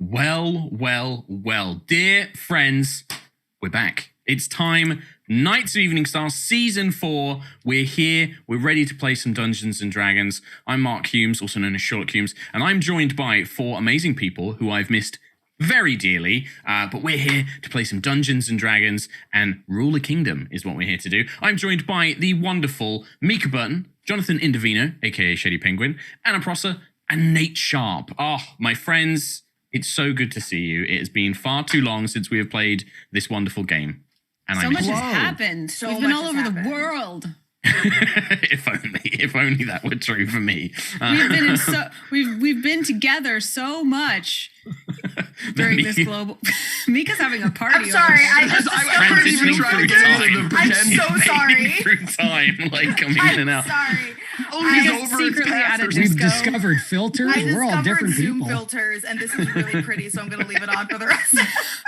Well. Dear friends, we're back. It's time. Knights of Eveningstar Season 4. We're here. We're ready to play some Dungeons & Dragons. I'm Mark Hulmes, also known as SherlockHulmes, and I'm joined by 4 amazing people who I've missed very dearly, but we're here to play some Dungeons & Dragons and rule a kingdom is what we're here to do. I'm joined by the wonderful Mica Burton, Jonathan Indovino, aka ShadyPenguinn, Anna Prosser, and Nate Sharp. Oh, my friends, it's so good to see you. It has been far too long since we have played this wonderful game. And so much has happened. We've been all over the world. if only that were true for me. We've been together so much during this global. Mika's having a party. I'm sorry. I'm so sorry. Through time, like coming in and out. Sorry. Secretly at a disco. We've discovered filters. We're all different Zoom people. filters, and this is really pretty, so I'm going to leave it on for the rest.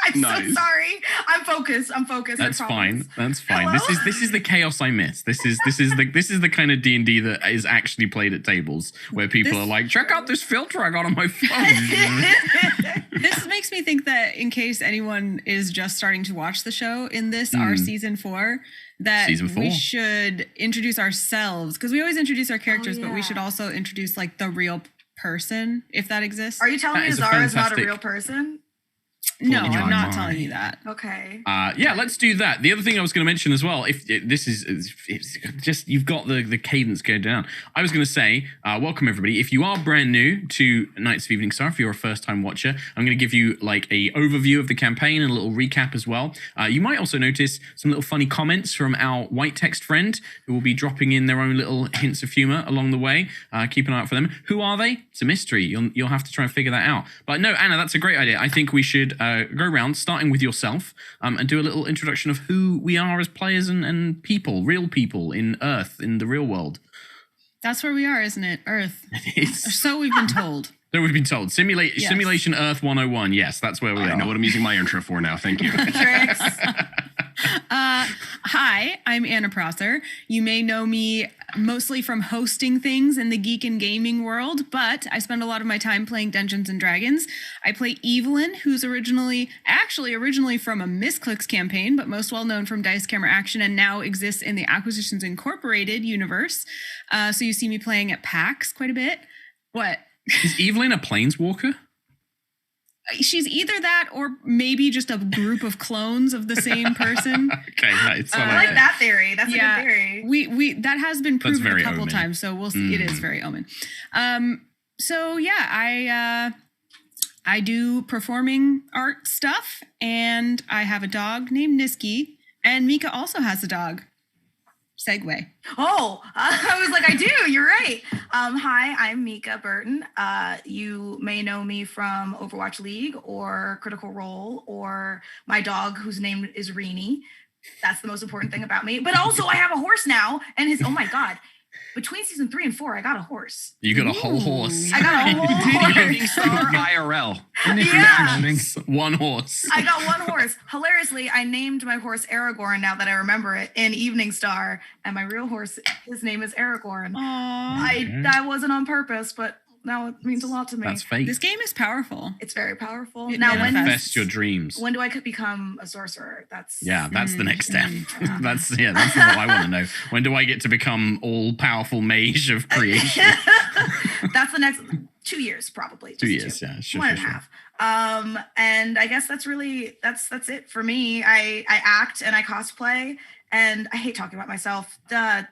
I'm so sorry. I'm focused. That's fine. That's fine. Hello? This is the chaos I miss. This is the kind of D&D that is actually played at tables where people are like, check out this filter I got on my phone. This makes me think that in case anyone is just starting to watch the show in this, our season 4, that we should introduce ourselves, because we always introduce our characters, but we should also introduce like the real person, if that exists. Are you telling me Azara is not a real person? No, I'm not telling you that. Okay. Yeah, let's do that. The other thing I was going to mention as well, if just you've got the cadence going down. I was going to say, welcome everybody. If you are brand new to Knights of Eveningstar, if you're a first-time watcher, I'm going to give you like a overview of the campaign and a little recap as well. You might also notice some little funny comments from our white text friend, who will be dropping in their own little hints of humor along the way. Keep an eye out for them. Who are they? It's a mystery. You'll have to try and figure that out. But no, Anna, that's a great idea. I think we should go around, starting with yourself, and do a little introduction of who we are as players and people, real people in Earth, in the real world. That's where we are, isn't it? Earth. It is. So we've been told. So we've been told. Simulation Earth 101. Yes, that's where we are. I know what I'm using my intro for now. Thank you. Tricks. Hi, I'm Anna Prosser. You may know me mostly from hosting things in the geek and gaming world, but I spend a lot of my time playing Dungeons and Dragons. I play Evelyn, who's originally from a Misclicks campaign, but most well known from Dice Camera Action, and now exists in the Acquisitions Incorporated universe. So you see me playing at PAX quite a bit. What? Is Evelyn a planeswalker? She's either that or maybe just a group of clones of the same person. Okay, nice. I like that theory. That's a good theory. We that has been proven a couple Omen. times, so we'll see. It is very Omen. So yeah, I do performing art stuff, and I have a dog named Niski, and Mika also has a dog. Segue. Oh, I was like, I do. You're right. Hi, I'm Mica Burton. You may know me from Overwatch League or Critical Role or my dog whose name is Reenie. That's the most important thing about me. But also I have a horse now, and oh my God. Between season 3 and 4, I got a horse. You got a whole horse. I got a whole horse. Eveningstar IRL. Yeah. One horse. I got one horse. Hilariously, I named my horse Aragorn now that I remember it in Eveningstar, and my real horse, his name is Aragorn. That wasn't on purpose, but now it means a lot to me. That's fake. This game is powerful. It's very powerful. It now, manifest your dreams. When do I become a sorcerer? That's the next step. That's what I want to know. When do I get to become all-powerful mage of creation? That's the next 2 years, probably. 2 years, yeah. Sure, 1.5. And I guess that's it for me. I act and I cosplay, and I hate talking about myself.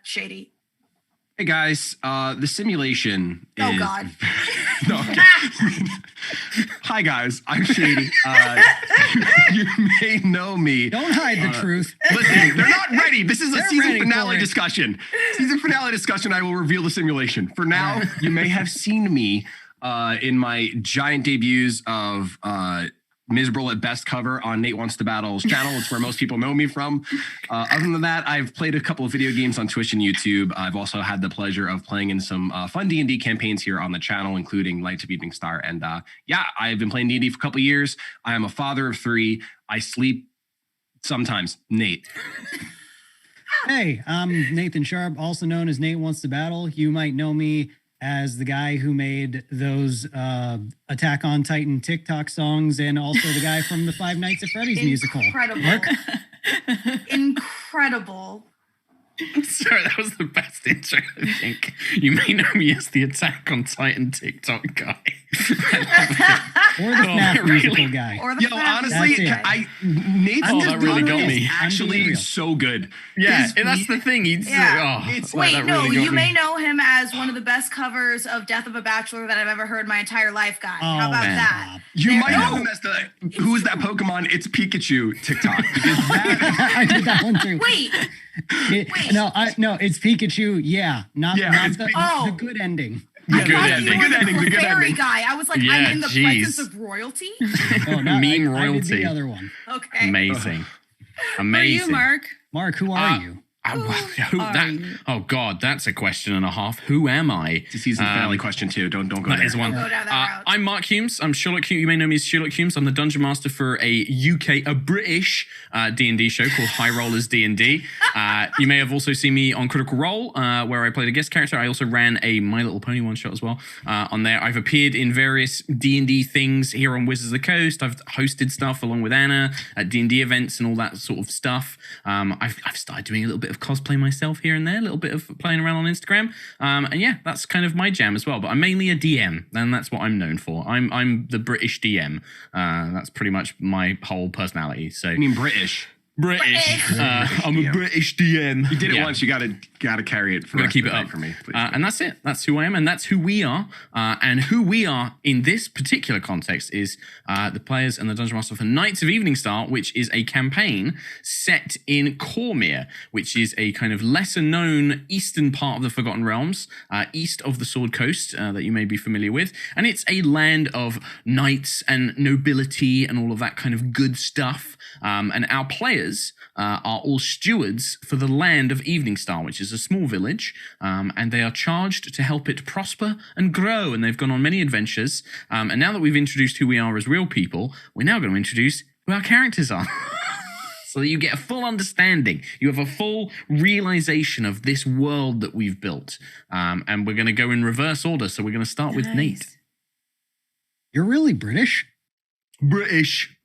Shady. Hey guys, the simulation is... Oh God. No, okay. Hi guys, I'm Shady. You may know me. Don't hide the truth. Listen, they're not ready. This is a They're season ready finale for it. discussion. Season finale discussion, I will reveal the simulation. For now, you may have seen me in my giant debuts of miserable at best cover on NateWantsToBattle's channel. It's where most people know me from. Other than that, I've played a couple of video games on Twitch and YouTube. I've also had the pleasure of playing in some fun D&D campaigns here on the channel, including Knights of Eveningstar. And yeah, I've been playing D&D for a couple of years. I am a father of 3. I sleep sometimes. Nate. Hey, I'm Nathan Sharp, also known as Nate Wants to Battle. You might know me as the guy who made those Attack on Titan TikTok songs, and also the guy from the Five Nights at Freddy's musical. Incredible. Incredible. I'm sorry, that was the best intro, I think. You may know me as the Attack on Titan TikTok guy. Or the FNAF musical guy. Or the Yo, FNAF honestly, guy. Nate's that really got me. is actually so good. Yeah, His that's the thing. Wait, no, you may know him as one of the best covers of Death of a Bachelor that I've ever heard my entire life, guy. How about man. that? You might know him as who is that Pokemon? It's Pikachu TikTok. Because that, I did that one too. Wait, No, it's Pikachu. Yeah, not it's the good ending. I Good thought ending. you were Good ending, the the good fairy ending. guy. I was like, Yeah, I'm in the jeez. presence of royalty. Oh, no, Meme I did royalty. the other one. Okay. Amazing. Who are Amazing. you, Mark? Mark, who are you? Oh God, that's a question and a half. Who am I? it's a season finale question too. Don't go That there. is one. Go down that route. I'm Mark Hulmes. I'm Sherlock Hulmes. You may know me as Sherlock Hulmes. I'm the dungeon master for a British D&D show called High Rollers D&D. You may have also seen me on Critical Role, where I played a guest character. I also ran a My Little Pony one shot as well on there. I've appeared in various D&D things here on Wizards of the Coast. I've hosted stuff along with Anna at D&D events and all that sort of stuff. I've started doing a little bit of cosplay myself here and there, a little bit of playing around on Instagram. And yeah, that's kind of my jam as well. But I'm mainly a DM, and that's what I'm known for. I'm the British DM. That's pretty much my whole personality. So I mean British. British. I'm a British DM. You did it once. You gotta carry it. For Gotta keep it up for me, please. and that's it. That's who I am, and that's who we are. And who we are in this particular context is the players and the Dungeon Master for Knights of Eveningstar, which is a campaign set in Cormyr, which is a kind of lesser-known eastern part of the Forgotten Realms, east of the Sword Coast, that you may be familiar with. And it's a land of knights and nobility and all of that kind of good stuff. And our players are all stewards for the land of Eveningstar, which is a small village, and they are charged to help it prosper and grow, and they've gone on many adventures. And now that we've introduced who we are as real people, we're now going to introduce who our characters are. So that you get a full understanding. You have a full realization of this world that we've built. And we're going to go in reverse order, so we're going to start with Nate. You're really British? British.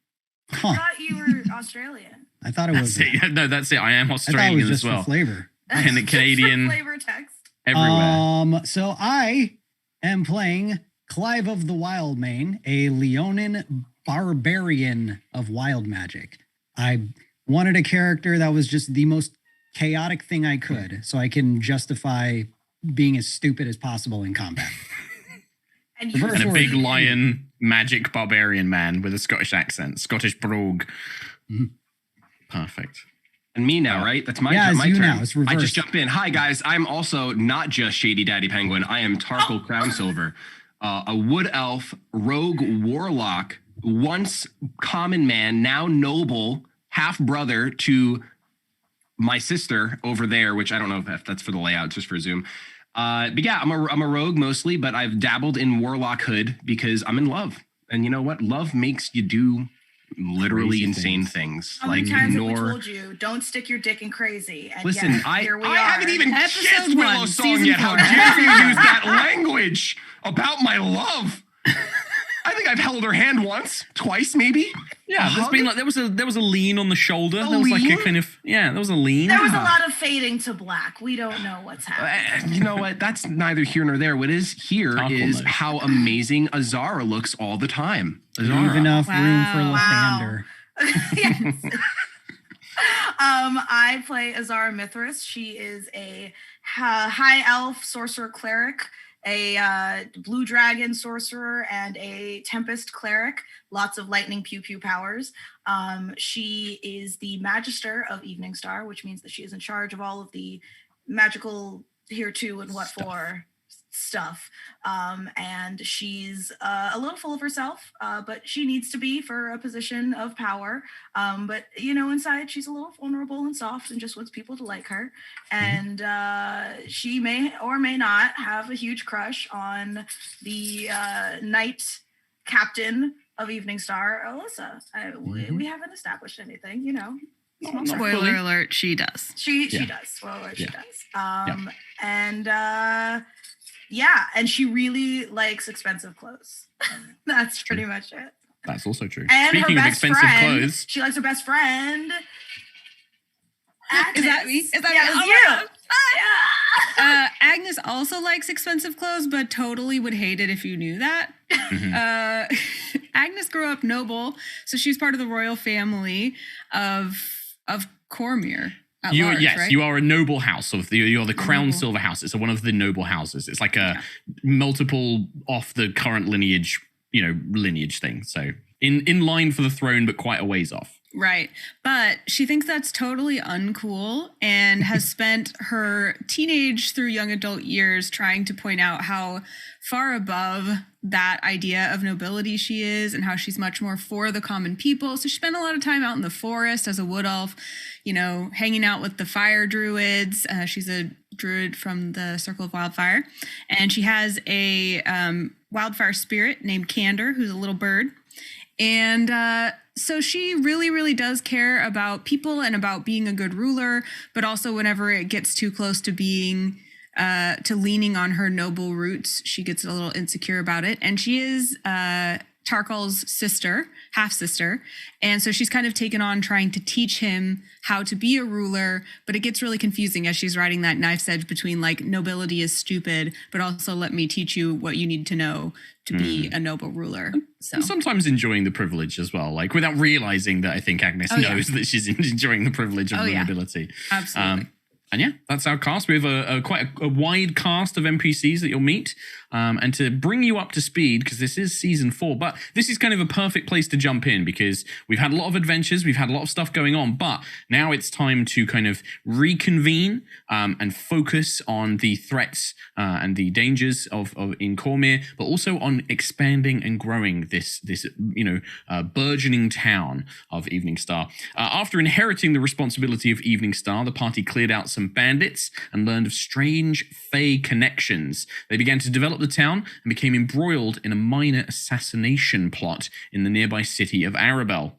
I Huh. thought you were Australian. I thought it was. That's it. No, that's it. I am I thought it Australian was as just well. for flavor. Canadian, Flavor text. everywhere. So I am playing Clive of the Wildmane, a Leonin barbarian of wild magic. I wanted a character that was just the most chaotic thing I could, so I can justify being as stupid as possible in combat. And you And a big lion magic barbarian man with a Scottish accent. Scottish brogue. Perfect. And me now, right? That's my, Yeah, it's my you turn. now. It's I reversed. just jump in. Hi, guys. I'm also not just Shady Daddy Penguin. I am Tarkhal Crownsilver, a wood elf, rogue warlock, once common man, now noble, half brother to my sister over there, which I don't know if that's for the layout, just for Zoom. But yeah, I'm a rogue mostly, but I've dabbled in warlockhood because I'm in love. And you know what? Love makes you do literally Crazy insane things. things. How Like many times have we ignore. told you, don't stick your dick in crazy? And Listen, yet, I here we haven't are. even Episode kissed 1, Willow's song season yet. How 4. dare you use that language about my love? I think I've held her hand once, twice, maybe. Yeah, there's been like there was a lean on the shoulder. There was like a lean? kind of there was a lean. There was a lot of fading to black. We don't know what's happening. You know what? That's neither here nor there. What is here Tarkhal is knows. how amazing Azara looks all the time. Leave Azara. enough room for Wow. Lathander. Yes. I play Azara Mithras. She is a high elf sorcerer cleric, a blue dragon sorcerer, and a tempest cleric. Lots of lightning pew pew powers. She is the magister of Eveningstar, which means that she is in charge of all of the magical here to and what for stuff. And she's a little full of herself, but she needs to be for a position of power. But you know, inside she's a little vulnerable and soft and just wants people to like her. And she may or may not have a huge crush on the knight captain of Eveningstar, Alise. We haven't established anything, you know. Not Spoiler fully. alert, she does. She Yeah. does. Well, she Yeah. does. And Yeah, and she really likes expensive clothes. That's pretty much it. That's also true. And Speaking her of best expensive friend, clothes, she likes her best friend. Is that me? Is that yeah, me? it was Oh you. my God. Agnes also likes expensive clothes, but totally would hate it if you knew that. Agnes grew up noble, so she's part of the royal family of Cormyr. Yes, you are a noble house you're the Crownsilver house. It's one of the noble houses. It's like a multiple off the current lineage thing. So in line for the throne, but quite a ways off. Right. But she thinks that's totally uncool and has spent her teenage through young adult years trying to point out how far above that idea of nobility she is and how she's much more for the common people. So she spent a lot of time out in the forest as a wood elf, hanging out with the fire druids. She's a druid from the Circle of Wildfire. And she has a wildfire spirit named Candor, who's a little bird. And so she really, really does care about people and about being a good ruler, but also whenever it gets too close to being, to leaning on her noble roots, she gets a little insecure about it. And she is Tarkhal's sister, half-sister. And so she's kind of taken on trying to teach him how to be a ruler, but it gets really confusing as she's riding that knife's edge between like nobility is stupid, but also let me teach you what you need to know to be a noble ruler. So And sometimes enjoying the privilege as well, like without realizing that I think Agnes knows that she's enjoying the privilege of nobility. Absolutely. And yeah, that's our cast. We have quite a wide cast of NPCs that you'll meet. And to bring you up to speed, because this is season 4, but this is kind of a perfect place to jump in because we've had a lot of adventures, we've had a lot of stuff going on, but now it's time to kind of reconvene and focus on the threats and the dangers of in Cormyr, but also on expanding and growing this burgeoning town of Eveningstar. After inheriting the responsibility of Eveningstar, the party cleared out some bandits and learned of strange Fey connections. They began to develop the town and became embroiled in a minor assassination plot in the nearby city of Arabel.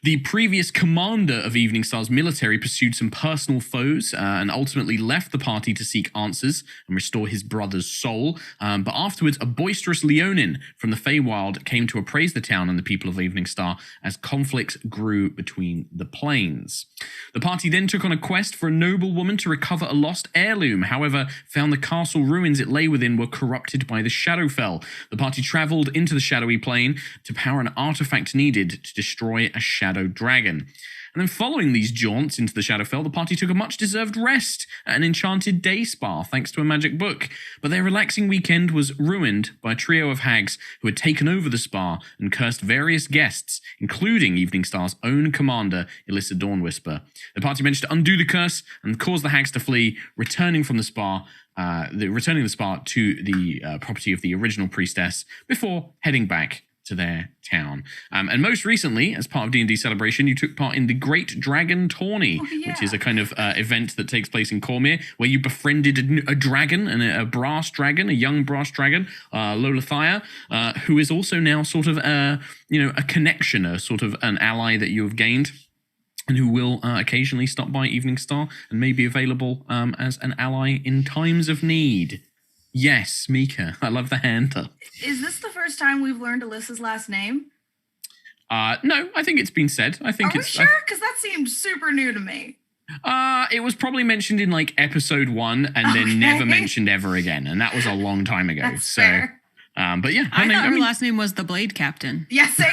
The previous commander of Eveningstar's military pursued some personal foes and ultimately left the party to seek answers and restore his brother's soul. But afterwards, a boisterous Leonin from the Feywild came to appraise the town and the people of Eveningstar as conflicts grew between the planes. The party then took on a quest for a noble woman to recover a lost heirloom. However, found the castle ruins it lay within were corrupted by the Shadowfell. The party traveled into the shadowy plane to power an artifact needed to destroy a shadow dragon. And then following these jaunts into the Shadowfell, the party took a much-deserved rest at an enchanted day spa thanks to a magic book. But their relaxing weekend was ruined by a trio of hags who had taken over the spa and cursed various guests, including Eveningstar's own commander, Alise Dawnwhisper. The party managed to undo the curse and cause the hags to flee, returning the spa to the property of the original priestess before heading back to their town. And most recently, as part of D&D Celebration, you took part in the Great Dragon Tourney, which is a kind of event that takes place in Cormyr, where you befriended a dragon, a brass dragon, a young brass dragon, Lolathia, who is also now sort of a connection, a sort of an ally that you have gained, and who will occasionally stop by Eveningstar and may be available as an ally in times of need. Yes, Mica. I love the hand up. Is this the first time we've learned Alice's last name? No, I think it's been said. I think Are we sure? Because that seemed super new to me. It was probably mentioned in like episode 1 and then never mentioned ever again. And that was a long time ago. That's fair. But yeah. I thought her last name was the Blade Captain. Yes, same.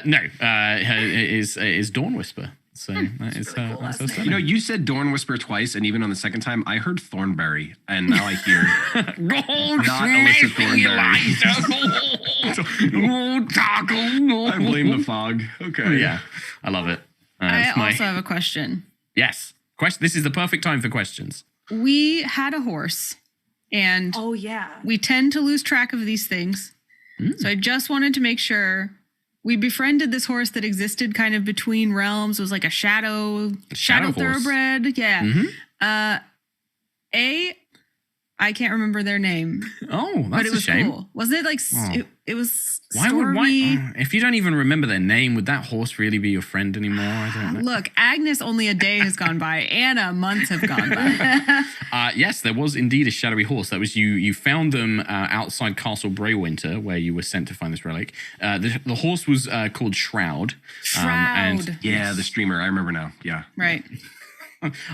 No, it is Dawn Whisper. So that is really cool that's last her name. You said Dawn Whisper twice, and even on the second time, I heard Thornberry, and now I hear not Alise Thornberry. I blame the fog. Okay. Yeah, I love it. I also have a question. Yes. This is the perfect time for questions. We had a horse, and Oh, yeah. we tend to lose track of these things. So I just wanted to make sure we befriended this horse that existed kind of between realms. It was like a shadow shadow horse. thoroughbred. Yeah. I can't remember their name, Oh, but that's it a was shame. cool. Wasn't it like Oh. it was Why Stormy? if you don't even remember their name, would that horse really be your friend anymore? I don't know. Look, Agnes, only a day has gone by. Anna, months have gone by. Yes, there was indeed a shadowy horse. That was you. You found them outside Castle Breywinter, where you were sent to find this relic. The horse was called Shroud. Shroud. Yeah, the streamer. I remember now. Yeah. Right.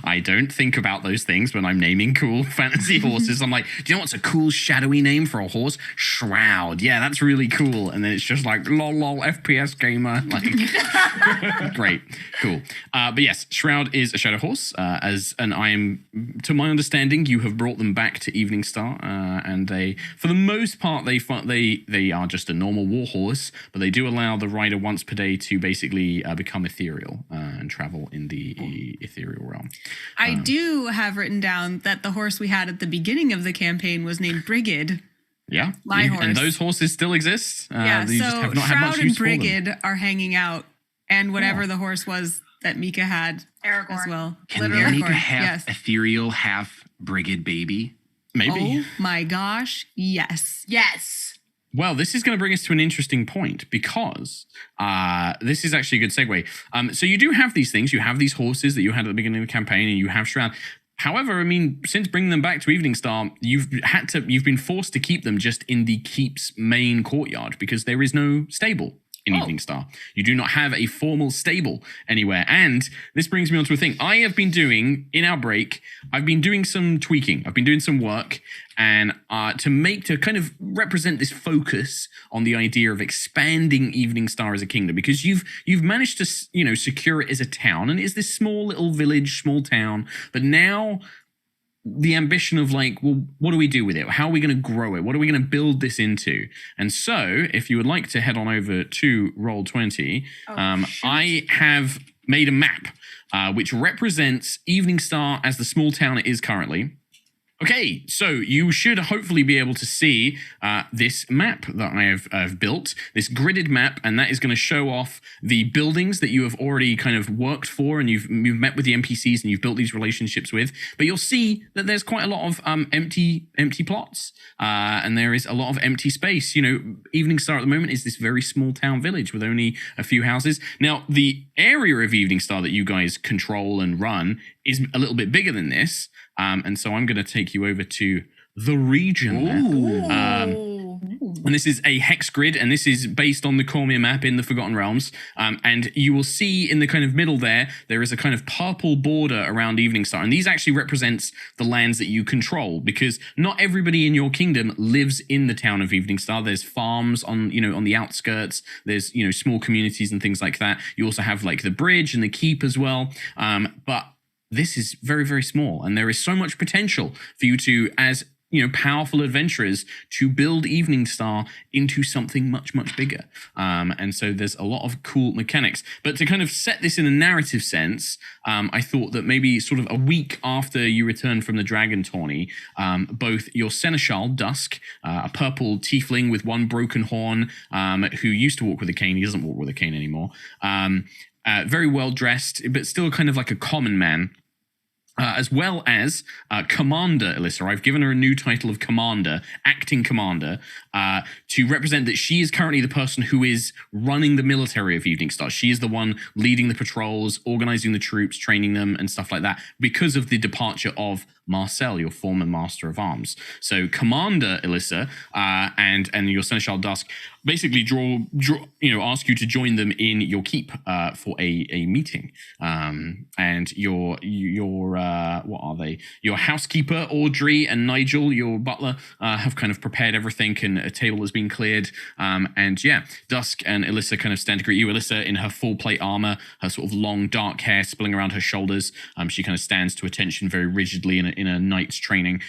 I don't think about those things when I'm naming cool fantasy horses. I'm like, do you know what's a cool shadowy name for a horse? Shroud. Yeah, that's really cool. And then it's just like, lol, FPS gamer. Like, great. Cool. But yes, Shroud is a shadow horse. To my understanding, you have brought them back to Eveningstar. And they, for the most part, they are just a normal war horse, but they do allow the rider once per day to basically become ethereal and travel in the ethereal realm. I do have written down that the horse we had at the beginning of the campaign was named Brigid. Yeah. My horse. And those horses still exist. Yeah, you just so have not had much Shroud and use for them. Brigid are hanging out, and whatever the horse was that Mika had Aragorn. as well. Can Literally Mika Aragorn, have yes. ethereal, half Brigid baby? Maybe. Oh my gosh, yes. Yes. Well, this is going to bring us to an interesting point because this is actually a good segue. So you do have these things. You have these horses that you had at the beginning of the campaign, and you have Shroud. However, I mean, since bringing them back to Eveningstar, you've been forced to keep them just in the keep's main courtyard because there is no stable in Eveningstar. You do not have a formal stable anywhere. And this brings me on to a thing I have been doing in our break. I've been doing some tweaking. I've been doing some work and to kind of represent this focus on the idea of expanding Eveningstar as a kingdom, because you've managed to, secure it as a town, and it is this small little village, small town, but now the ambition of like, well, what do we do with it? How are we going to grow it? What are we going to build this into? And so if you would like to head on over to Roll20, I have made a map which represents Eveningstar as the small town it is currently. Okay, so you should hopefully be able to see this map that I have built, this gridded map, and that is going to show off the buildings that you have already kind of worked for, and you've met with the NPCs and you've built these relationships with. But you'll see that there's quite a lot of empty plots, and there is a lot of empty space. Eveningstar at the moment is this very small town village with only a few houses. Now, the area of Eveningstar that you guys control and run is a little bit bigger than this. And so I'm going to take you over to the region map. And this is a hex grid, and this is based on the Cormier map in the Forgotten Realms. And you will see in the kind of middle there is a kind of purple border around Eveningstar. And these actually represents the lands that you control, because not everybody in your kingdom lives in the town of Eveningstar. There's farms on the outskirts. There's, small communities and things like that. You also have like the bridge and the keep as well. But this is very, very small, and there is so much potential for you to, as powerful adventurers, to build Eveningstar into something much, much bigger. And so there's a lot of cool mechanics. But to kind of set this in a narrative sense, I thought that maybe sort of a week after you return from the Dragon Tourney, both your Seneschal, Dusk, a purple tiefling with one broken horn, who used to walk with a cane, he doesn't walk with a cane anymore, very well dressed, but still kind of like a common man. As well as Commander Alisa. I've given her a new title of Commander, Acting Commander, to represent that she is currently the person who is running the military of Eveningstar. She is the one leading the patrols, organizing the troops, training them, and stuff like that, because of the departure of Marcel, your former Master of Arms. So Commander Alisa and your Seneschal Dusk basically ask you to join them in your keep for a meeting. And your what are they? Your housekeeper Audrey and Nigel, your butler, have kind of prepared everything, and a table has been cleared. And Dusk and Alisa kind of stand to greet you. Alisa in her full plate armor, her sort of long dark hair spilling around her shoulders. She kind of stands to attention very rigidly in a knight's training,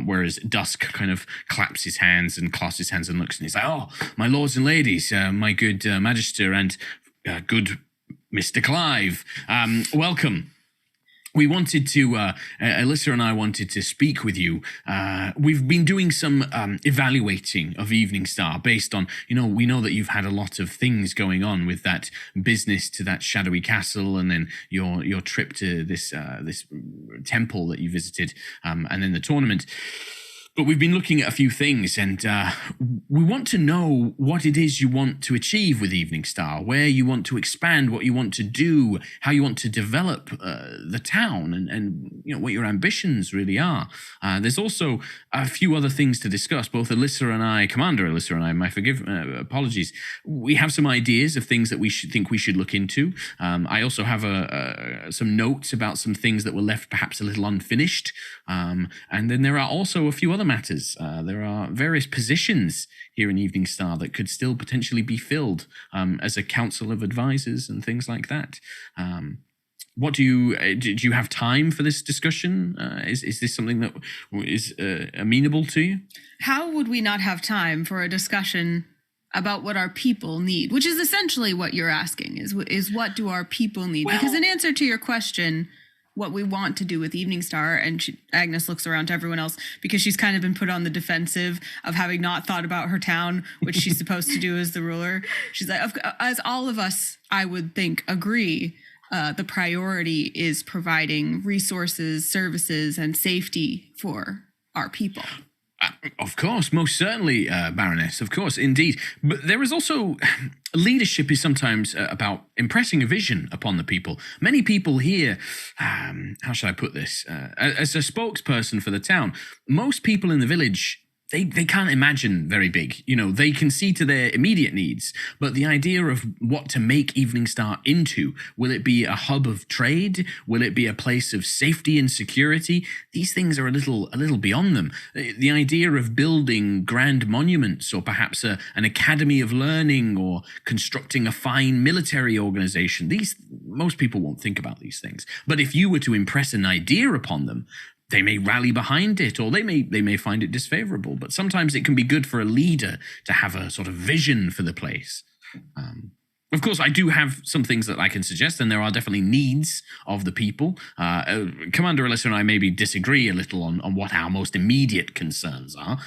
whereas Dusk kind of claps his hands and clasps his hands and looks, and he's like, "Oh, my lords and ladies, my good magister and good Mr. Clive, welcome. We wanted to, Alisa and I wanted to speak with you. We've been doing some evaluating of Eveningstar based on, we know that you've had a lot of things going on with that business to that shadowy castle, and then your trip to this temple that you visited, and then the tournament. But we've been looking at a few things, and we want to know what it is you want to achieve with Eveningstar, where you want to expand, what you want to do, how you want to develop the town, and what your ambitions really are. There's also a few other things to discuss. Both Alise and I, Commander Alise and I, my apologies. We have some ideas of things that we should look into. I also have some notes about some things that were left perhaps a little unfinished. And then there are also a few other matters. There are various positions here in Eveningstar that could still potentially be filled as a council of advisors and things like that. What do you have time for this discussion? Is this something that is amenable to you? How would we not have time for a discussion about what our people need, which is essentially what you're asking, is what do our people need? Well, because in answer to your question, what we want to do with Eveningstar, and Agnes looks around to everyone else because she's kind of been put on the defensive of having not thought about her town, which she's supposed to do as the ruler. She's like, as all of us, I would think, agree, the priority is providing resources, services, and safety for our people. Of course, most certainly, Baroness, of course, indeed. But there is also, leadership is sometimes about impressing a vision upon the people. Many people here, how should I put this? As a spokesperson for the town, most people in the village, they can't imagine very big. They can see to their immediate needs, but the idea of what to make Eveningstar into, will it be a hub of trade? Will it be a place of safety and security? These things are a little beyond them. The idea of building grand monuments, or perhaps an academy of learning, or constructing a fine military organization, most people won't think about these things. But if you were to impress an idea upon them, they may rally behind it, or they may find it disfavorable. But sometimes it can be good for a leader to have a sort of vision for the place. Of course, I do have some things that I can suggest, and there are definitely needs of the people. Commander Alise and I maybe disagree a little on what our most immediate concerns are,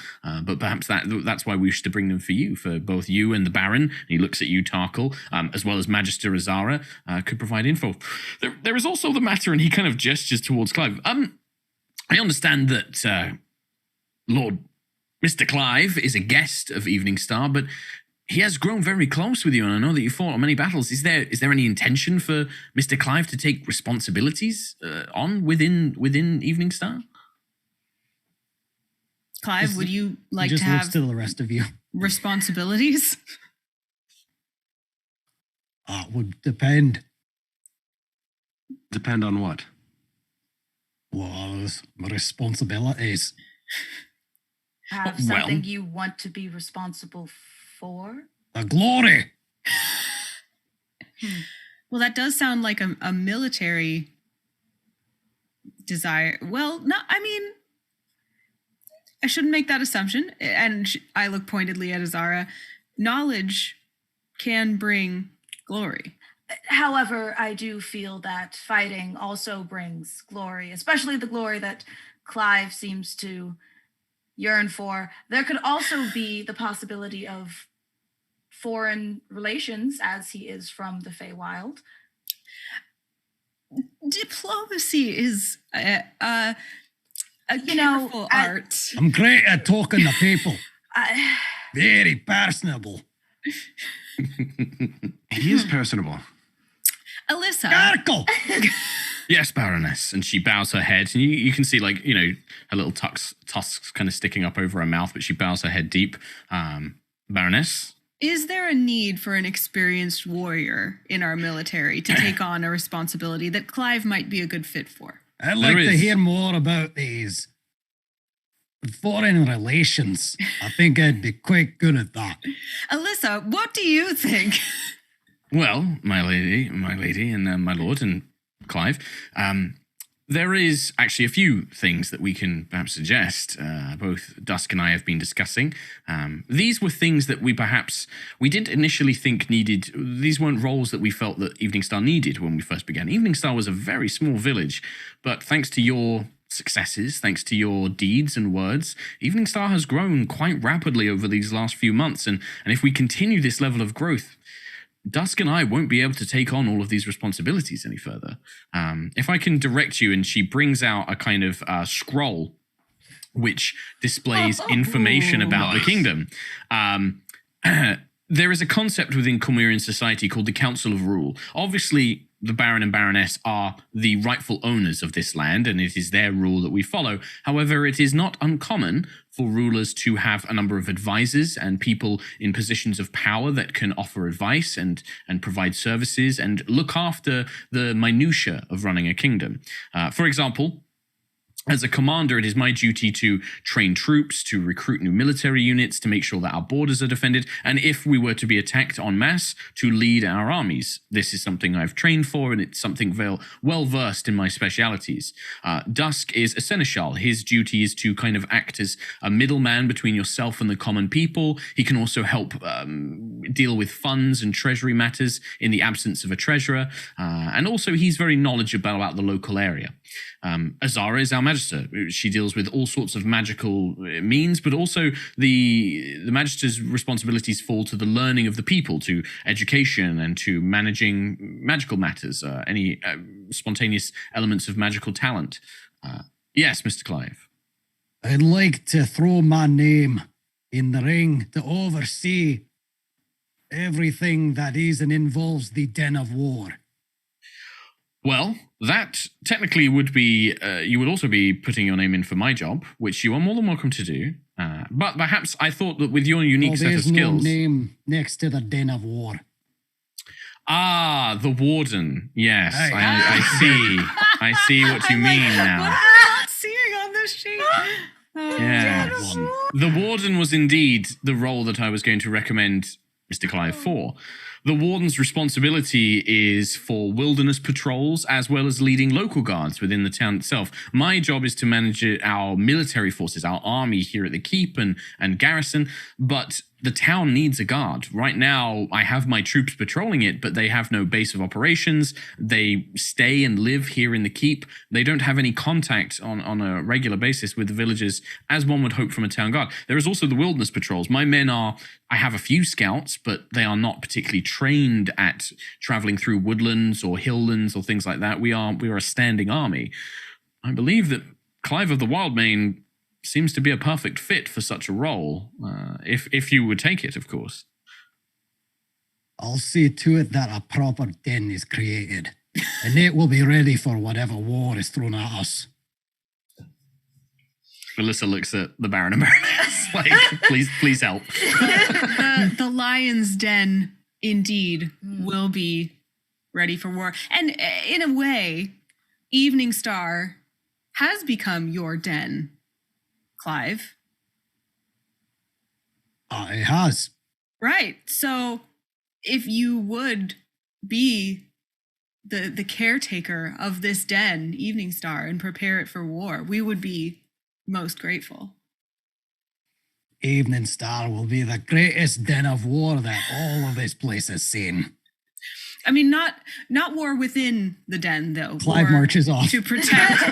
but perhaps that's why we wish to bring them for both you and the Baron. And he looks at you, Tarkhal, as well as Magister Azara, could provide info. There is also the matter, and he kind of gestures towards Clive. I understand that Lord Mr. Clive is a guest of Eveningstar, but he has grown very close with you, and I know that you fought on many battles. Is there any intention for Mr. Clive to take responsibilities on within Eveningstar? Clive, would you like just to looks have to the rest of you. responsibilities? Would depend. Depend on what? Was responsibilities. Have something you want to be responsible for? The glory. Well, that does sound like a military desire. Well, no, I mean, I shouldn't make that assumption. And I look pointedly at Azara. Knowledge can bring glory. However, I do feel that fighting also brings glory, especially the glory that Clive seems to yearn for. There could also be the possibility of foreign relations, as he is from the Feywild. Diplomacy is a careful art. I'm great at talking to people. Very personable. He is personable. Alise. Tarkhal. Yes, Baroness. And she bows her head, and you can see, like, her little tusks kind of sticking up over her mouth, but she bows her head deep. Baroness? Is there a need for an experienced warrior in our military to take on a responsibility that Clive might be a good fit for? I'd like to hear more about these foreign relations. I think I'd be quite good at that. Alise, what do you think? Well, my lady, and my lord, and Clive, there is actually a few things that we can perhaps suggest. Both Dusk and I have been discussing. These were things that we didn't initially think needed. These weren't roles that we felt that Eveningstar needed when we first began. Eveningstar was a very small village, but thanks to your successes, thanks to your deeds and words, Eveningstar has grown quite rapidly over these last few months. And if we continue this level of growth, Dusk and I won't be able to take on all of these responsibilities any further. If I can direct you, and she brings out a kind of scroll which displays information about the kingdom. There is a concept within Cormyrean society called the Council of Rule. Obviously, the Baron and Baroness are the rightful owners of this land, and it is their rule that we follow. However, it is not uncommon for rulers to have a number of advisors and people in positions of power that can offer advice and provide services and look after the minutiae of running a kingdom. For example, as a commander, it is my duty to train troops, to recruit new military units, to make sure that our borders are defended, and if we were to be attacked en masse, to lead our armies. This is something I've trained for, and it's something well-versed in my specialities. Dusk is a seneschal. His duty is to kind of act as a middleman between yourself and the common people. He can also help deal with funds and treasury matters in the absence of a treasurer, and also he's very knowledgeable about the local area. Azara is our magister. She deals with all sorts of magical means, but also the magister's responsibilities fall to the learning of the people, to education, and to managing magical matters, any spontaneous elements of magical talent. Yes, Mr. Clive. I'd like to throw my name in the ring to oversee everything that is and involves the Den of War. Well, that technically would be, you would also be putting your name in for my job, which you are more than welcome to do. But perhaps I thought that with your unique set of skills... There's no name next to the Den of War. Ah, the warden. Yes, I see. I see what you mean now. What am I not seeing on this sheet? Yeah. The warden was indeed the role that I was going to recommend Mr. Clive for. The warden's responsibility is for wilderness patrols as well as leading local guards within the town itself. My job is to manage our military forces, our army here at the keep and garrison, but the town needs a guard. Right now, I have my troops patrolling it, but they have no base of operations. They stay and live here in the keep. They don't have any contact on a regular basis with the villagers, as one would hope from a town guard. There is also the wilderness patrols. My men I have a few scouts, but they are not particularly trained at traveling through woodlands or hilllands or things like that. We are a standing army. I believe that Clive of the Wildmane seems to be a perfect fit for such a role, if you would take it, of course. I'll see to it that a proper den is created, and it will be ready for whatever war is thrown at us. Melissa looks at the Baron and Baroness like, please help. The Lion's Den, indeed, will be ready for war. And in a way, Eveningstar has become your den, Clive. It has. Right. So if you would be the caretaker of this den, Eveningstar, and prepare it for war, we would be most grateful. Eveningstar will be the greatest den of war that all of this place has seen. I mean, not war within the den, though. Clive marches off to protect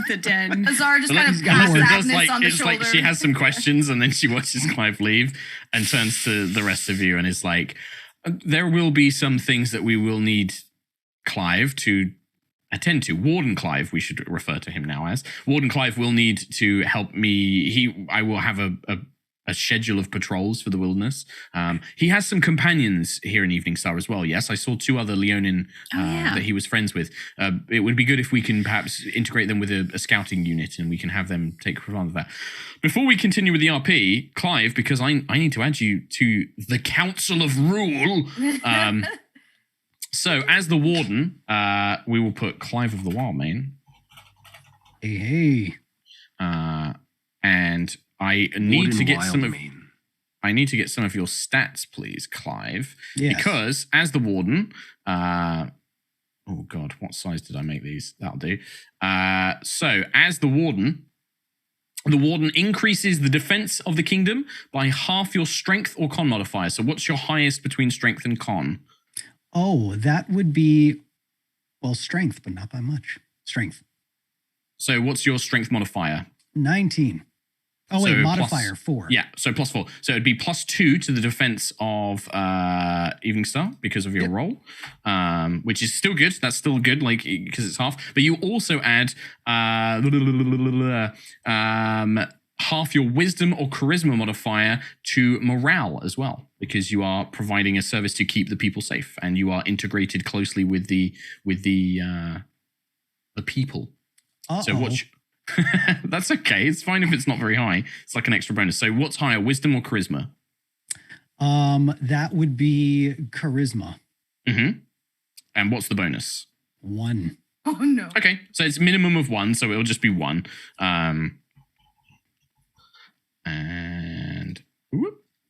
the den. Azara just kind of pats Agnis on the it's shoulder. like she has some questions, and then she watches Clive leave and turns to the rest of you and is like, there will be some things that we will need Clive to attend to. Warden Clive, we should refer to him now as. Warden Clive will need to help me. I will have a schedule of patrols for the wilderness. He has some companions here in Eveningstar as well. Yes, I saw 2 other Leonin that he was friends with. It would be good if we can perhaps integrate them with a scouting unit and we can have them take advantage of that. Before we continue with the RP, Clive, because I need to add you to the Council of Rule. So as the warden, we will put Clive of the Wildmane. Hey. And I need Warden to get some of Wildmane. I need to get some of your stats, please, Clive. Yes. Because as the warden, oh god, what size did I make these? That'll do. So as the warden increases the defense of the kingdom by half your strength or con modifier. So what's your highest between strength and con? Oh, that would be, well, strength, but not by much. Strength. So what's your strength modifier? 19. Oh wait, So modifier plus- 4. Yeah, so +4. So it'd be +2 to the defense of Eveningstar because of your roll, which is still good. That's still good, like because it's half. But you also add half your wisdom or charisma modifier to morale as well, because you are providing a service to keep the people safe, and you are integrated closely with the people. So what? That's okay. It's fine if it's not very high. It's like an extra bonus. So what's higher, wisdom or charisma? That would be charisma. Mm-hmm. And what's the bonus? 1. Oh no. Okay, so it's minimum of 1, so it'll just be 1.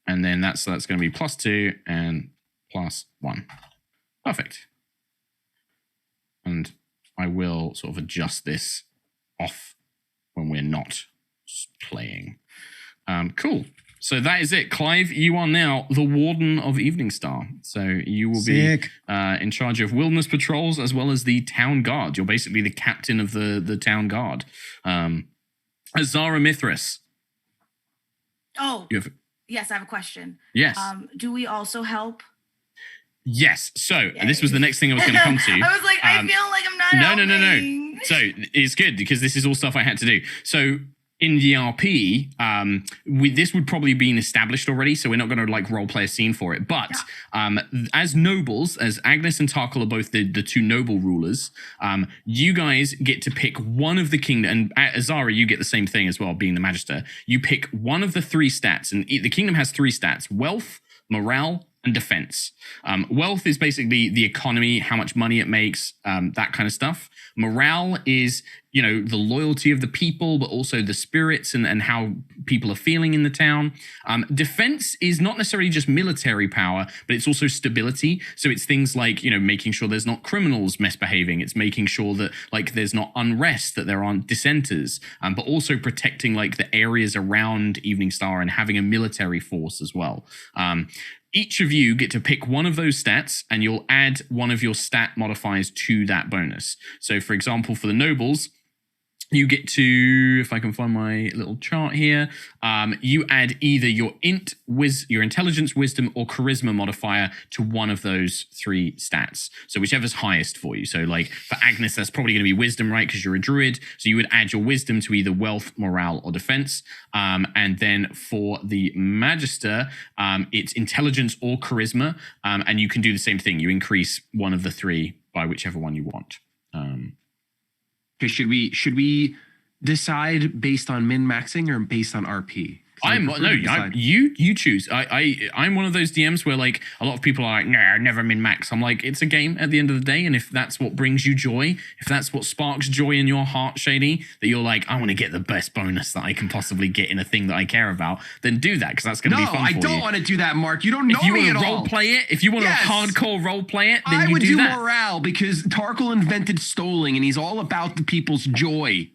And then that's going to be +2 and +1. Perfect. And I will sort of adjust this off when we're not playing. Cool. So that is it. Clive, you are now the warden of Eveningstar. So you will be in charge of wilderness patrols as well as the town guard. You're basically the captain of the town guard. Azara Mithras. Oh, yes, I have a question. Yes. Do we also help? Yes. So this was the next thing I was going to come to. I was like, I feel like I'm not helping. No. So it's good because this is all stuff I had to do. So in the RP, this would probably be established already, so we're not going to like role play a scene for it. But as nobles, as Agnis and Tarkhal are both the two noble rulers, you guys get to pick one of the kingdom, and Azara, you get the same thing as well, being the magister. You pick one of the 3 stats, and the kingdom has 3 stats: wealth, morale, and defense. Wealth is basically the economy, how much money it makes, that kind of stuff. Morale is, the loyalty of the people, but also the spirits and how people are feeling in the town. Defense is not necessarily just military power, but it's also stability. So it's things like, making sure there's not criminals misbehaving. It's making sure that like there's not unrest, that there aren't dissenters, but also protecting like the areas around Eveningstar and having a military force as well. Each of you get to pick one of those stats, and you'll add one of your stat modifiers to that bonus. So, for example, for the nobles, you get to, if I can find my little chart here, you add either your your intelligence, wisdom, or charisma modifier to one of those 3 stats. So whichever's highest for you. So like for Agnis, that's probably going to be wisdom, right? Because you're a druid. So you would add your wisdom to either wealth, morale, or defense. And then for the magister, it's intelligence or charisma. And you can do the same thing. You increase one of the 3 by whichever one you want. Okay, should we decide based on min-maxing or based on RP? You choose. I'm one of those DMs where like a lot of people are like, nah, never min-max. I'm like, it's a game at the end of the day, and if that's what brings you joy, if that's what sparks joy in your heart, Shady, that you're like, I want to get the best bonus that I can possibly get in a thing that I care about, then do that, because that's going to be fun for you. No, I don't want to do that, Mark. You don't know me at all. If you want to role play it, if you want to hardcore role play it, then you do that. I would do morale because Tarkhal invented stoling, and he's all about the people's joy.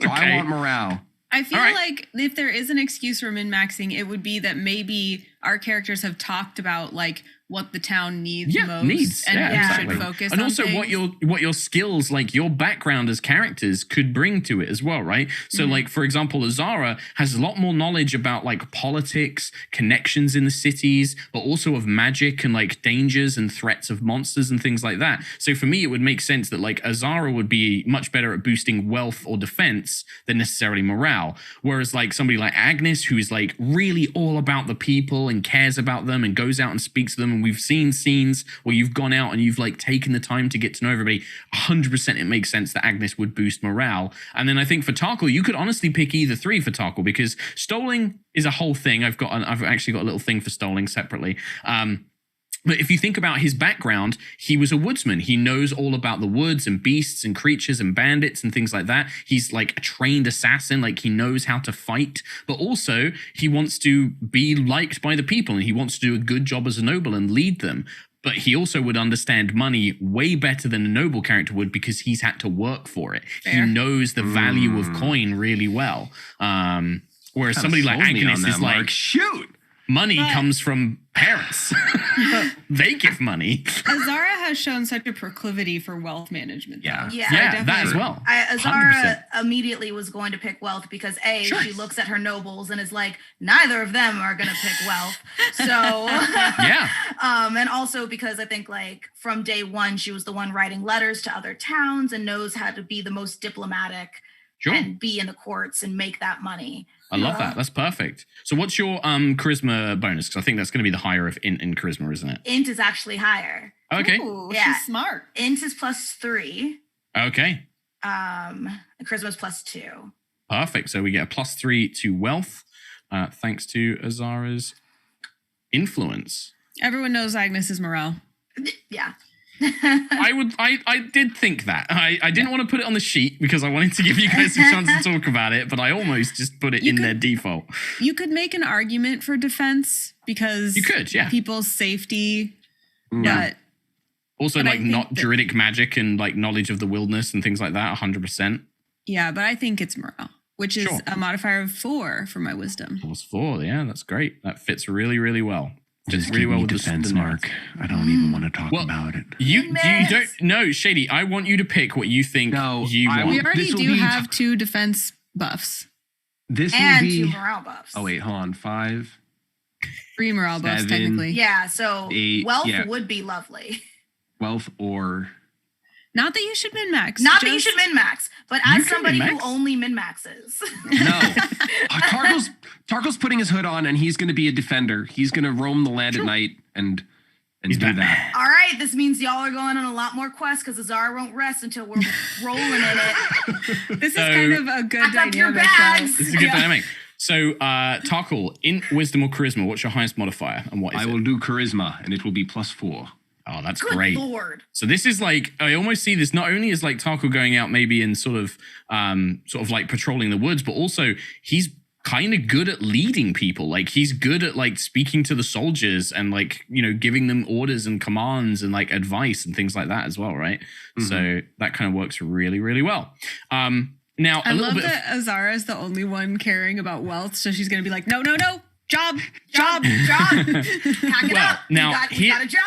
So I want morale. I feel like if there is an excuse for min-maxing, it would be that maybe our characters have talked about like what the town needs most and exactly. should focus and on also things. what your skills, like your background as characters, could bring to it as well, right? So like for example, Azara has a lot more knowledge about like politics, connections in the cities, but also of magic and like dangers and threats of monsters and things like that. So for me, it would make sense that like Azara would be much better at boosting wealth or defense than necessarily morale, whereas like somebody like Agnis, who is like really all about the people and cares about them and goes out and speaks to them, and we've seen scenes where you've gone out and you've like taken the time to get to know everybody, 100% it makes sense that Agnis would boost morale. And then I think for Tarkhal, you could honestly pick either 3 for Tarkhal, because stoling is a whole thing. I've actually got a little thing for stoling separately. But if you think about his background, he was a woodsman. He knows all about the woods and beasts and creatures and bandits and things like that. He's like a trained assassin, like he knows how to fight, but also he wants to be liked by the people, and he wants to do a good job as a noble and lead them. But he also would understand money way better than a noble character would, because he's had to work for it. Fair. He knows the value of coin really well. Whereas somebody like Agnis is like, shoot. Money comes from parents. They give money. Azara has shown such a proclivity for wealth management. Though. Yeah. Yeah. Yeah, that as well. Azara immediately was going to pick wealth because she looks at her nobles and is like, neither of them are going to pick wealth. So Yeah. And also because I think like from day one she was the one writing letters to other towns and knows how to be the most diplomatic and be in the courts and make that money. I love that. That's perfect. So what's your charisma bonus? Because I think that's going to be the higher of int and charisma, isn't it? Int is actually higher. Okay. Ooh, Yeah. she's smart. Int is +3. Okay. And charisma is +2. Perfect. So we get a +3 to wealth, thanks to Azara's influence. Everyone knows Agnis's morale. Yeah. I did think that. I didn't want to put it on the sheet because I wanted to give you guys a chance to talk about it, but I almost just put it in their default. You could make an argument for defense because You could, yeah. people's safety, Yeah. but Also, But I like, think not that- druidic magic and, like, knowledge of the wilderness and things like that, 100%. yeah, but I think it's morale, which is Sure. a modifier of 4 for my wisdom. +4, yeah, that's great. That fits really, really well. Fits Just really give well me with defense, the Mark. I don't even want to talk Well, about it. You don't no, Shady. I want you to pick what you think No, you I want. We already This will do be- have 2 defense buffs, This will And be. 2 morale buffs. Oh wait, hold on. 5. 3 morale buffs 7. technically. Yeah, so 8, wealth yeah. would be lovely. Wealth or Not that you should min max. Not that you should min-max, but You as can somebody who min-max. only min-maxes. no. Tarkhal's putting his hood on and he's going to be a defender. He's going to roam the land at night and He's do Batman. that. All right, this means y'all are going on a lot more quests because Azara won't rest until we're rolling in it. This is So- kind of a good Pack up your dynamic. bags. though. This is a good dynamic. So, Tarkhal, in wisdom or charisma, what's your highest modifier and what is I it? will do charisma and it will be +4. Oh, that's Good great. lord. So this is like, I almost see this not only as like Tarkhal going out maybe and sort of like patrolling the woods, but also he's kind of good at leading people. Like he's good at like speaking to the soldiers and like, you know, giving them orders and commands and like advice and things like that as well, right? So that kind of works really, really well. Now, I a little love bit of- that Azara is the only one caring about wealth, so she's going to be like, no, job. Pack it Well, up. now, we here- got a job.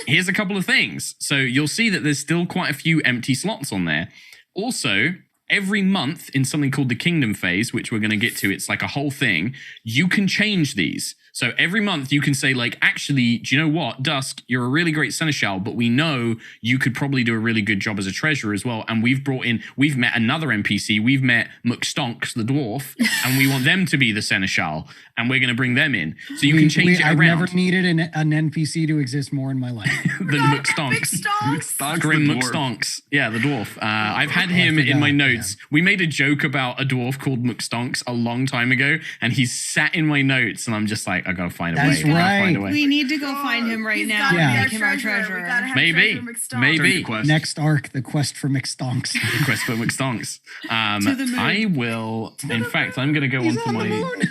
Here's a couple of things. So you'll see that there's still quite a few empty slots on there. Also, every month in something called the Kingdom phase, which we're going to get to, it's like a whole thing, you can change these. So every month you can say like, actually, do you know what, Dusk, you're a really great seneschal, but we know you could probably do a really good job as a treasurer as well. And we've met another NPC. We've met McStonks, the dwarf, and we want them to be the seneschal, and we're going to bring them in. So you can change it I've around. never needed an NPC to exist more in my life. The Big McStonks. stonks. Stonks Grim the dwarf. McStonks. Yeah, the dwarf. I've had him in my notes. We made a joke about a dwarf called McStonks a long time ago, and he's sat in my notes, and I'm just like, I gotta find a way. That's I gotta find a right. way. We need to go find him right He's now gotta and be make him our We treasurer. gotta have Maybe. Treasurer McStonks. Maybe. Quest. Next arc, the quest for McStonks. Request for McStonks. To the moon. I will. In fact, I'm gonna go He's onto on the my. moon.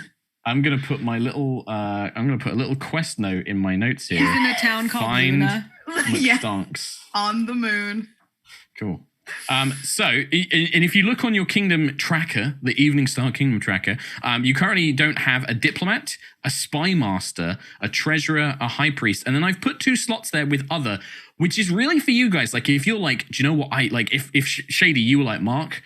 I'm gonna put my little. I'm gonna put a little quest note in my notes here. He's in a town called Find Luna. Yeah, McStonks. on the moon. Cool. So, and if you look on your kingdom tracker, the Eveningstar kingdom tracker, you currently don't have a diplomat, a spy master, a treasurer, a high priest, and then I've put 2 slots there with other, which is really for you guys. Like, if you're like, do you know what I like? If Shady, you were like, Mark,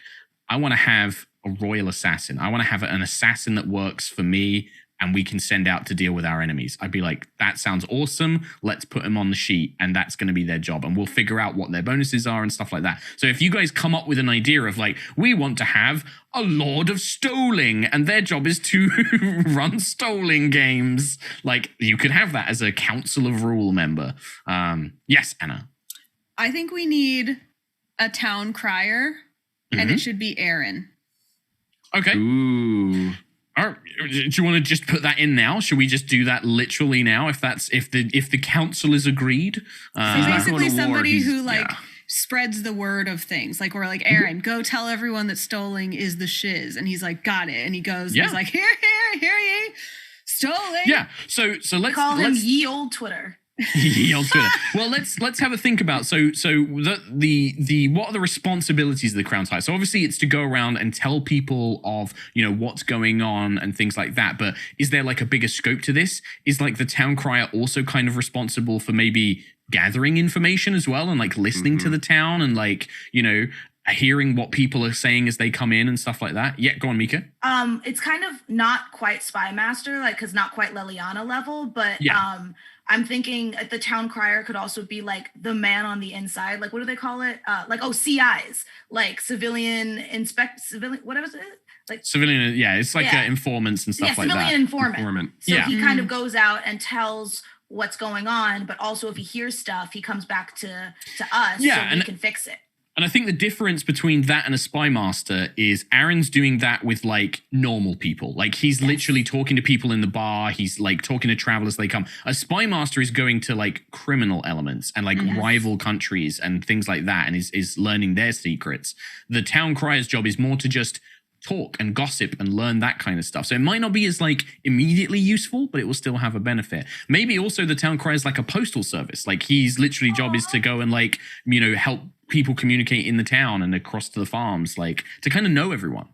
I want to have a royal assassin. I want to have an assassin that works for me and we can send out to deal with our enemies. I'd be like, that sounds awesome. Let's put them on the sheet and that's going to be their job. And we'll figure out what their bonuses are and stuff like that. So if you guys come up with an idea of like, we want to have a Lord of Stoling and their job is to run Stoling games, like you could have that as a Council of Rule member. Yes, Anna. I think we need a town crier, and it should be Aaron. Okay. Ooh. All right. Do you want to just put that in now? Should we just do that literally now? If the council is agreed. He's not basically going to war, somebody he's- who like yeah. spreads the word of things. Like we're like, Aaron, go tell everyone that Stoling is the shiz, and he's like, got it, and he goes, Yeah. he's like, here ye, Stoling. Yeah. So let's Call him let's ye old Twitter. On Twitter. Well, let's have a think about the what are the responsibilities of the Crown Tire? So obviously it's to go around and tell people of what's going on and things like that. But is there like a bigger scope to this? Is like the town crier also kind of responsible for maybe gathering information as well and like listening to the town and like hearing what people are saying as they come in and stuff like that? Yeah, go on, Mica. It's kind of not quite spy master, like, because not quite Leliana level, but I'm thinking the town crier could also be like the man on the inside. Like, what do they call it? CIs, like civilian, what was it? Like civilian, it's like informants and stuff like that. Civilian informant. So he kind of goes out and tells what's going on, but also if he hears stuff, he comes back to us so we can fix it. And I think the difference between that and a spy master is Aaron's doing that with like normal people. Like he's literally talking to people in the bar. He's like talking to travelers as they come. A spy master is going to like criminal elements and like rival countries and things like that and is learning their secrets. The town crier's job is more to just talk and gossip and learn that kind of stuff. So it might not be as like immediately useful, but it will still have a benefit. Maybe also the town crier is like a postal service. Like he's literally job is to go and like, help people communicate in the town and across to the farms, like to kind of know everyone.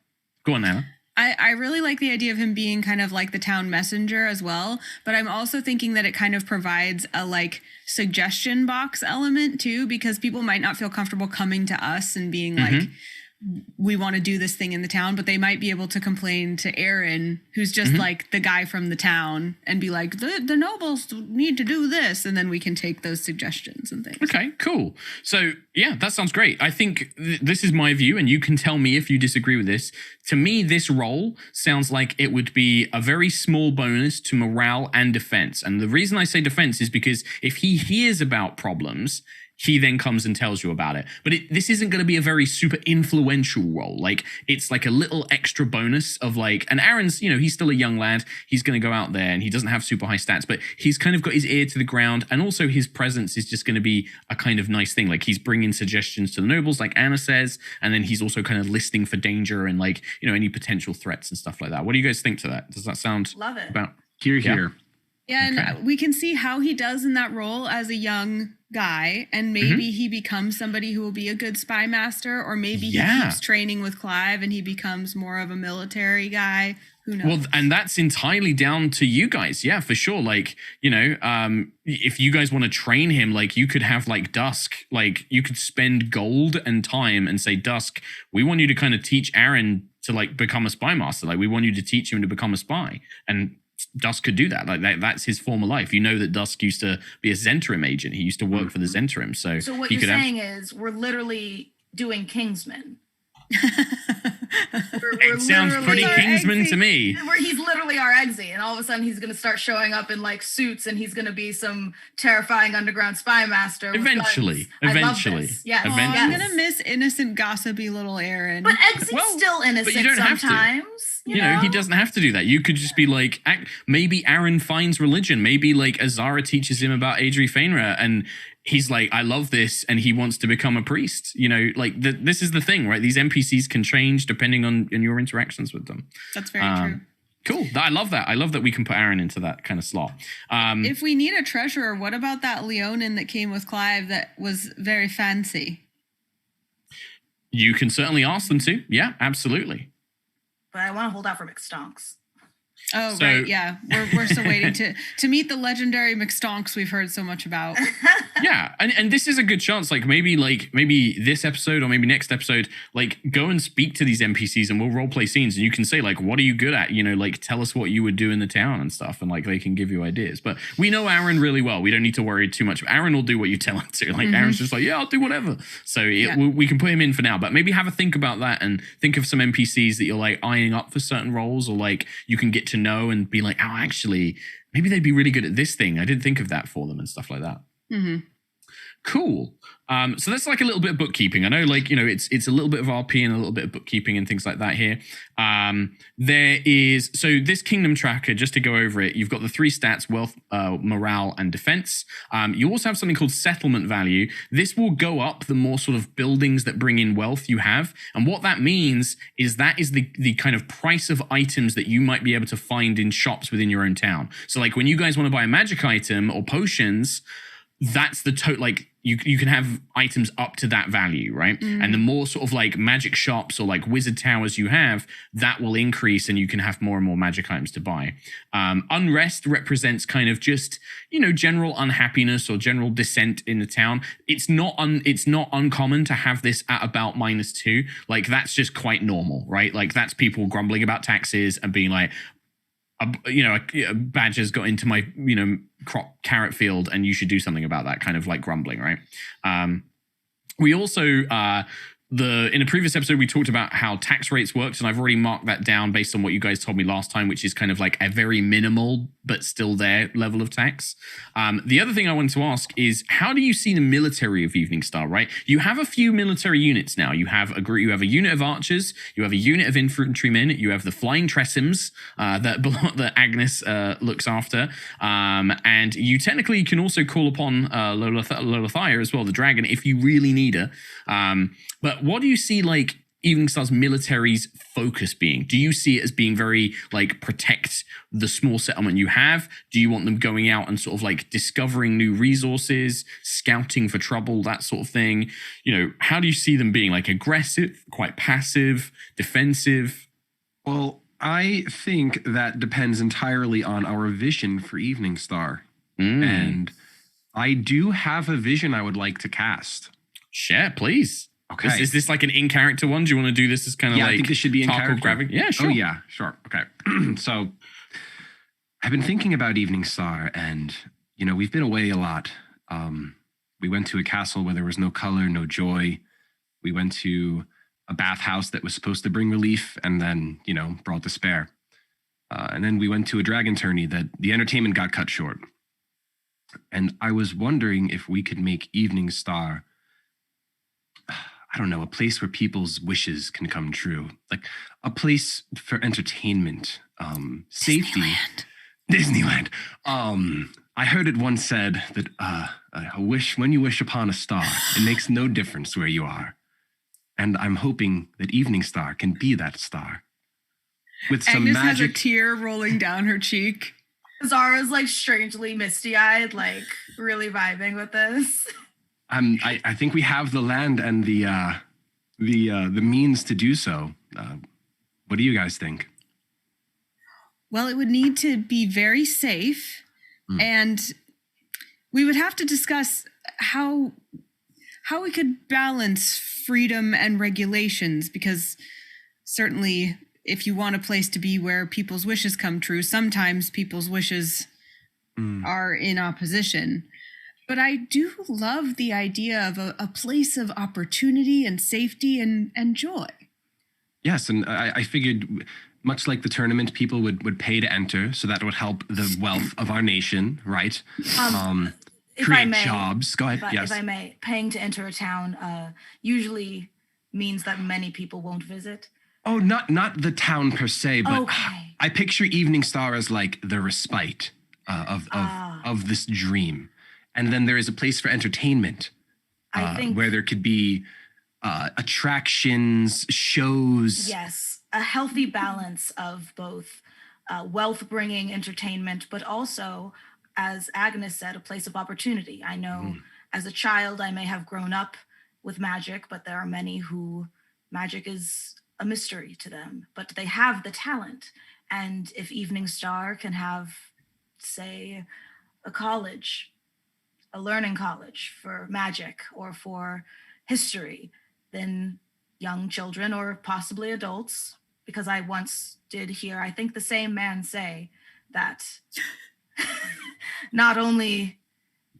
Go on, Anna. I really like the idea of him being kind of like the town messenger as well, but I'm also thinking that it kind of provides a like suggestion box element too, because people might not feel comfortable coming to us and being like, we want to do this thing in the town, but they might be able to complain to Aaron, who's just like the guy from the town, and be like, the nobles need to do this. And then we can take those suggestions and things. Okay, cool. So yeah, that sounds great. I think this is my view, and you can tell me if you disagree with this. To me, this role sounds like it would be a very small bonus to morale and defense. And the reason I say defense is because if he hears about problems, he then comes and tells you about it. But this isn't going to be a very super influential role. Like, it's like a little extra bonus of like, and Aaron's, he's still a young lad. He's going to go out there and he doesn't have super high stats, but he's kind of got his ear to the ground. And also his presence is just going to be a kind of nice thing. Like he's bringing suggestions to the nobles, like Anna says. And then he's also kind of listening for danger and like, any potential threats and stuff like that. What do you guys think to that? Does that sound Love it. About Here. Yeah, and we can see how he does in that role as a young guy, and maybe he becomes somebody who will be a good spy master, or maybe he keeps training with Clive and he becomes more of a military guy. Who knows? Well, and that's entirely down to you guys. Yeah, for sure. Like, if you guys want to train him, like you could have like Dusk, like you could spend gold and time and say, Dusk, we want you to kind of teach Aaron to like become a spy master. Like we want you to teach him to become a spy. And Dusk could do that. Like that's his former life. That Dusk used to be a Zentrim agent. He used to work for the Zentrim. So what you're saying is we're literally doing Kingsman. It sounds pretty Kingsman to me. Where he's literally our Eggsy, and all of a sudden he's going to start showing up in like suits, and he's going to be some terrifying underground spy master. Eventually. Yeah, I'm going to miss innocent, gossipy little Aaron. But Eggsy's still innocent but you don't sometimes. Have to. He doesn't have to do that. You could just be like, maybe Aaron finds religion. Maybe like Azara teaches him about Adri Fainra, and he's like, I love this, and he wants to become a priest. This is the thing, right? These NPCs can change depending on your interactions with them. That's very true. Cool. I love that. I love that we can put Aaron into that kind of slot. If we need a treasurer, what about that Leonin that came with Clive that was very fancy? You can certainly ask them to. Yeah, absolutely. But I want to hold out for McStonks. Oh, so, right, yeah. We're still waiting to meet the legendary McStonks we've heard so much about. Yeah, and this is a good chance, maybe this episode or maybe next episode, like go and speak to these NPCs and we'll role play scenes and you can say like, what are you good at? Tell us what you would do in the town and stuff, and like they can give you ideas. But we know Aaron really well. We don't need to worry too much. Aaron will do what you tell him to. Like Aaron's just like, yeah, I'll do whatever. So we can put him in for now, but maybe have a think about that and think of some NPCs that you're like eyeing up for certain roles, or like you can get to know and be like, oh, actually, maybe they'd be really good at this thing. I didn't think of that for them and stuff like that. Cool. So that's like a little bit of bookkeeping. I know, like, you know, it's a little bit of RP and a little bit of bookkeeping and things like that here. There is, so this kingdom tracker, just to go over it, you've got the 3 stats: wealth, morale, and defense. You also have something called settlement value. This will go up the more sort of buildings that bring in wealth you have. And what that means is that is the kind of price of items that you might be able to find in shops within your own town. So like when you guys want to buy a magic item or potions, that's the total, like you can have items up to that value, right? And the more sort of like magic shops or like wizard towers you have, that will increase and you can have more and more magic items to buy. Unrest represents kind of just, you know, general unhappiness or general dissent in the town. It's not uncommon to have this at about -2. Like that's just quite normal, right? Like that's people grumbling about taxes and being like, you know, a badger's got into my, you know, carrot field and you should do something about that, kind of like grumbling, right? We also, in a previous episode, we talked about how tax rates worked, and I've already marked that down based on what you guys told me last time, which is kind of like a very minimal but still there level of tax. The other thing I wanted to ask is, how do you see the military of Eveningstar, right? You have a few military units now. You have a unit of archers, you have a unit of infantrymen, you have the flying Tressims that Agnis looks after, and you technically can also call upon Lolathia as well, the dragon, if you really need her. But what do you see like Eveningstar's military's focus being? Do you see it as being very like protect the small settlement you have? Do you want them going out and sort of like discovering new resources, scouting for trouble, that sort of thing? You know, how do you see them being, like aggressive, quite passive, defensive? Well, I think that depends entirely on our vision for Eveningstar. And I do have a vision I would like to cast. Share, please. Okay. Is this like an in-character one? Do you want to do this as kind of like... I think this should be in Tarkhal character. Yeah, sure. Oh, yeah, sure. Okay. So I've been thinking about Eveningstar, and, you know, we've been away a lot. We went to a castle where there was no color, no joy. We went to a bathhouse that was supposed to bring relief and then, you know, brought despair. And then we went to a dragon tourney that the entertainment got cut short. And I was wondering if we could make Eveningstar, I don't know, a place where people's wishes can come true. Like a place for entertainment, safety. Disneyland. I heard it once said that when you wish upon a star, it makes no difference where you are. And I'm hoping that Eveningstar can be that star. With some Agnes magic. has a tear rolling down her cheek. Zara's like strangely misty-eyed, like really vibing with this. I think we have the land and the means to do so. What do you guys think? Well, it would need to be very safe, and we would have to discuss how we could balance freedom and regulations, because certainly if you want a place to be where people's wishes come true, sometimes people's wishes are in opposition. But I do love the idea of a place of opportunity and safety and joy. Yes, and I figured, much like the tournament, people would pay to enter, so that would help the wealth of our nation, right? If create I may, jobs. Go ahead. Yes. If I may, paying to enter a town usually means that many people won't visit. Oh, not the town per se, but okay. I picture Eveningstar as like the respite of this dream. And then there is a place for entertainment I think, where there could be attractions, shows. Yes, a healthy balance of both wealth-bringing entertainment, but also, as Agnes said, a place of opportunity. I know as a child I may have grown up with magic, but there are many who magic is a mystery to them, but they have the talent. And if Eveningstar can have, say, a learning college for magic or for history, then young children or possibly adults, because I once did hear, I think the same man say that not only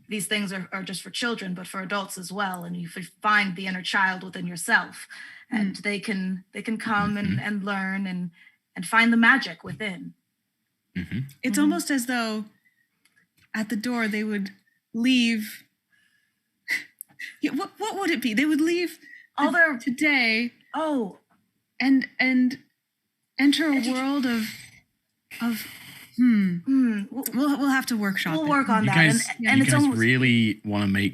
these things are just for children, but for adults as well. And you find the inner child within yourself, and they can come and learn and find the magic within. It's almost as though at the door they would leave Yeah, what would it be? They would leave today and enter a world of We'll have to workshop. We'll work on you that. Guys, and you it's guys almost really want to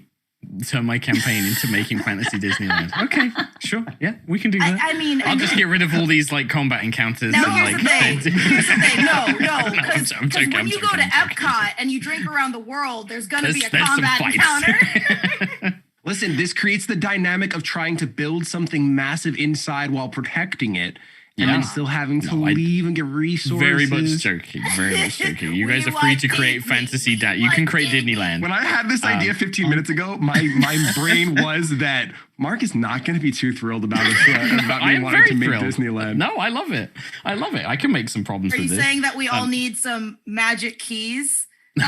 turn my campaign into making fantasy Disneyland. Okay, sure. Yeah, we can do that. I mean, I'll just get rid of all these like combat encounters. Now, and, here's like, the thing. Here's the thing. No, because I'm joking, when I'm you joking, go to I'm joking. Epcot and you drink around the world, there's going to be a There's some combat fights. encounter. Listen, this creates the dynamic of trying to build something massive inside while protecting it, and then still having to leave and get resources. Very much joking. Very much joking. You guys are free to create fantasy. You can create Disneyland. When I had this idea 15 minutes ago, my brain was that Mark is not going to be too thrilled about it. About me wanting to make Disneyland. No, I love it. I can make some problems Are with you this. saying that we all need some magic keys? Okay.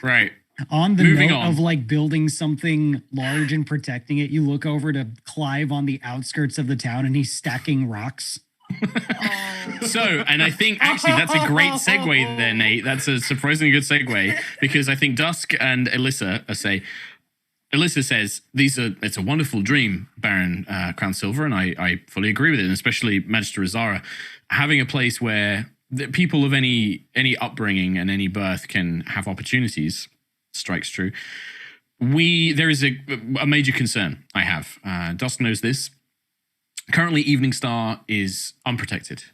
Right. On the Moving note on. of like building something large and protecting it, you look over to Clive on the outskirts of the town and he's stacking rocks. So, and I think actually that's a great segue there, Nate. That's a surprisingly good segue because I think Dusk and Alisa say, Alisa says, it's a wonderful dream, Baron Crownsilver, and I fully agree with it, and especially Magister Azara, having a place where the people of any upbringing and any birth can have opportunities strikes true. There is a major concern I have. Dusk knows this. Currently, Eveningstar is unprotected.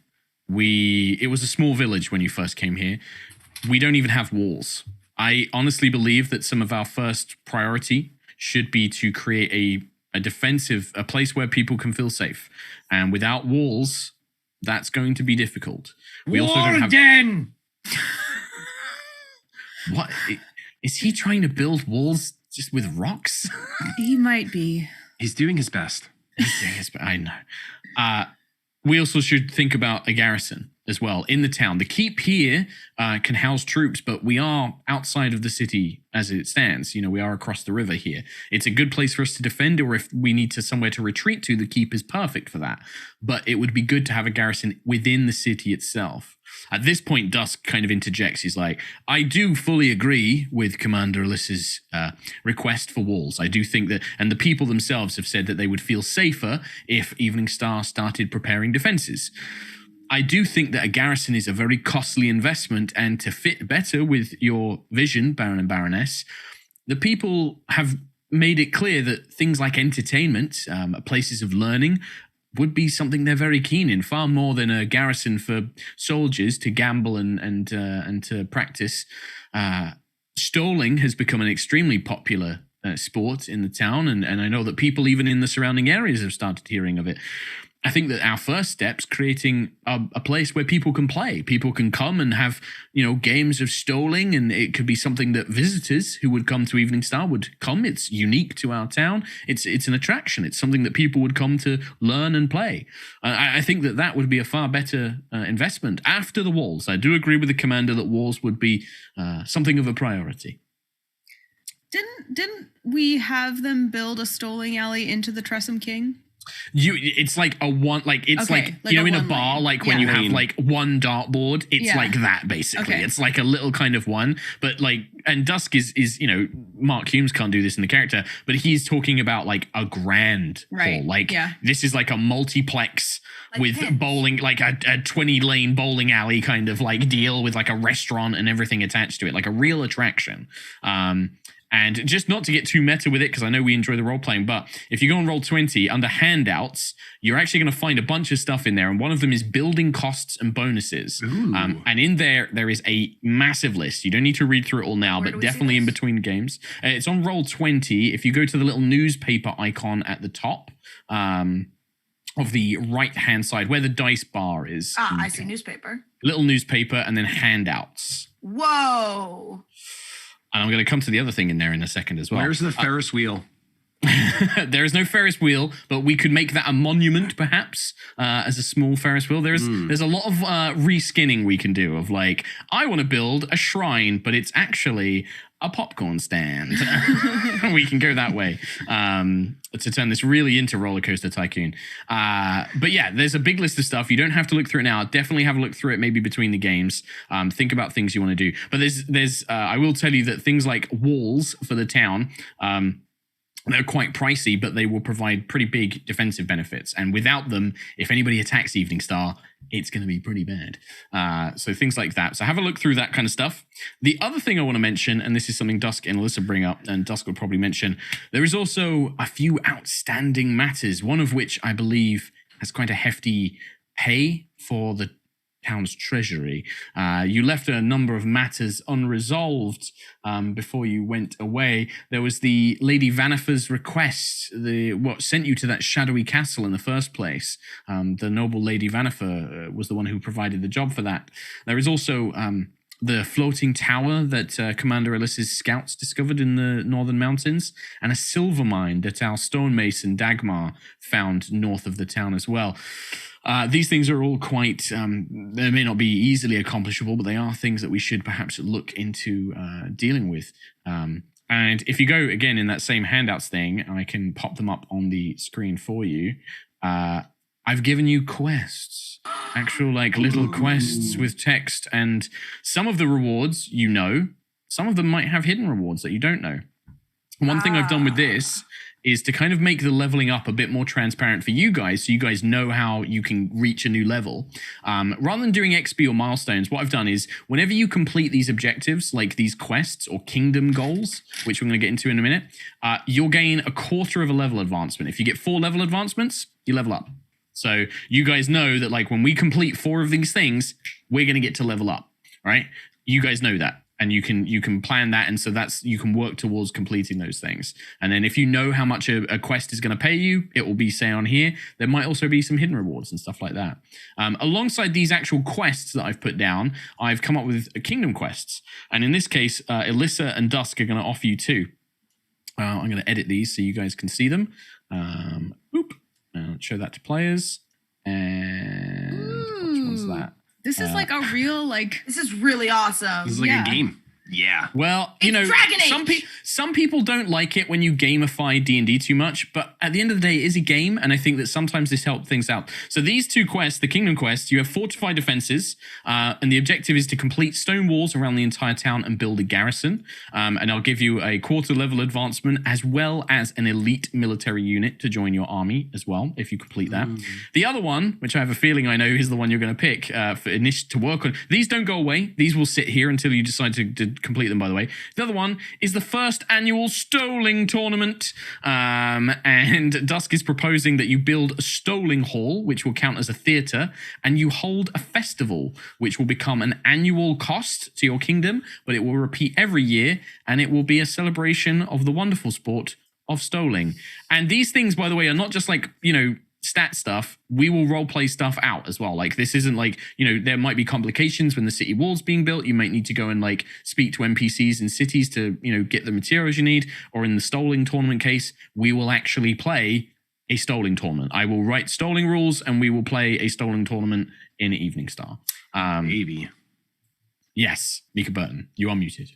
It was a small village when you first came here. We don't even have walls. I honestly believe that some of our first priority should be to create a place where people can feel safe. And without walls, that's going to be difficult. We also don't have. Warden! What? Is he trying to build walls just with rocks? He might be. He's doing his best. I know. We also should think about a garrison as well in the town. The keep here can house troops, but we are outside of the city as it stands. We are across the river here. It's a good place for us to defend, or if we need somewhere to retreat to, the keep is perfect for that. But it would be good to have a garrison within the city itself. At this point, Dusk kind of interjects. He's like, I do fully agree with Commander Alice's request for walls. I do think that, and the people themselves have said that they would feel safer if Eveningstar started preparing defenses. I do think that a garrison is a very costly investment, and to fit better with your vision, Baron and Baroness, the people have made it clear that things like entertainment, places of learning, would be something they're very keen in, far more than a garrison for soldiers to gamble and to practice. Stoling has become an extremely popular sport in the town, and I know that people even in the surrounding areas have started hearing of it. I think that our first step's creating a place where people can play. People can come and have, games of stoling, and it could be something that visitors who would come to Eveningstar would come. It's unique to our town. It's an attraction. It's something that people would come to learn and play. I think that would be a far better investment after the walls. I do agree with the commander that walls would be something of a priority. Didn't we have them build a stoling alley into the Tressum King? It's like a one, like it's Okay, like in a one bar, lane. like when you have like one dartboard, it's like that basically. Okay. It's like a little kind of one, but and Dusk is Mark Hulmes can't do this in the character, but he's talking about like a grand hall. This is like a multiplex with pins. bowling, like a 20-lane bowling alley kind of like deal with like a restaurant and everything attached to it, like a real attraction. And just not to get too meta with it, because I know we enjoy the role-playing, but if you go on Roll20, under handouts, you're actually going to find a bunch of stuff in there, and one of them is building costs and bonuses. And in there is a massive list. You don't need to read through it all now, but definitely in between games. It's on Roll20. If you go to the little newspaper icon at the top of the right-hand side, where the dice bar is. I see newspaper. Little newspaper, and then handouts. Whoa. And I'm going to come to the other thing in there in a second as well. Where's the Ferris wheel? There is no Ferris wheel, but we could make that a monument, perhaps, as a small Ferris wheel. There's a lot of reskinning we can do of like, I want to build a shrine, but it's actually a popcorn stand. We can go that way to turn this really into Roller Coaster Tycoon. But yeah, there's a big list of stuff. You don't have to look through it now. Definitely have a look through it maybe between the games. Think about things you want to do. But there's I will tell you that things like walls for the town, they're quite pricey, but they will provide pretty big defensive benefits. And without them, if anybody attacks Eveningstar, it's going to be pretty bad. So things like that. So have a look through that kind of stuff. The other thing I want to mention, and this is something Dusk and Alise bring up, and Dusk will probably mention, there is also a few outstanding matters, one of which I believe has quite a hefty pay for the town's treasury. You left a number of matters unresolved before you went away. There was the Lady Vanifer's request, what sent you to that shadowy castle in the first place. The noble Lady Vanifer was the one who provided the job for that. There is also the floating tower that Commander Alice's scouts discovered in the northern mountains, and a silver mine that our stonemason Dagmar found north of the town as well. These things are all quite, they may not be easily accomplishable, but they are things that we should perhaps look into dealing with. And if you go, again, in that same handouts thing, I can pop them up on the screen for you. I've given you quests, actual like little quests with text, and some of the rewards you know, some of them might have hidden rewards that you don't know. One thing I've done with this is to kind of make the leveling up a bit more transparent for you guys, so you guys know how you can reach a new level. Rather than doing XP or milestones, what I've done is whenever you complete these objectives, like these quests or kingdom goals, which we're going to get into in a minute, you'll gain a quarter of a level advancement. If you get 4 level advancements, you level up. So you guys know that like when we complete 4 of these things, we're going to get to level up, right? You guys know that. And you can plan that, and so you can work towards completing those things. And then if you know how much a quest is going to pay you, it will be, say, on here. There might also be some hidden rewards and stuff like that. Alongside these actual quests that I've put down, I've come up with kingdom quests. And in this case, Alise and Dusk are going to offer you 2. I'm going to edit these so you guys can see them. Show that to players. And which one's that? This is like a real, This is really awesome. This is like a game. Yeah. Well, some people don't like it when you gamify D&D too much, but at the end of the day, it is a game, and I think that sometimes this helps things out. So these 2 quests, the Kingdom Quest, you have fortified defenses, and the objective is to complete stone walls around the entire town and build a garrison. And I'll give you a quarter level advancement as well as an elite military unit to join your army as well, if you complete that. The other one, which I have a feeling I know is the one you're going to pick to work on. These don't go away. These will sit here until you decide to complete them, by the way. The other one is the first annual Stoling tournament. And Dusk is proposing that you build a Stoling Hall, which will count as a theatre, and you hold a festival, which will become an annual cost to your kingdom, but it will repeat every year, and it will be a celebration of the wonderful sport of Stoling. And these things, by the way, are not just like, stat stuff. We will roleplay stuff out as well. Like, this isn't like, there might be complications when the city wall's being built. You might need to go and like speak to NPCs in cities to, get the materials you need. Or in the Stoling tournament case, we will actually play a Stoling tournament. I will write Stoling rules and we will play a Stoling tournament in Eveningstar. Maybe. Yes, Mica Burton, you are muted.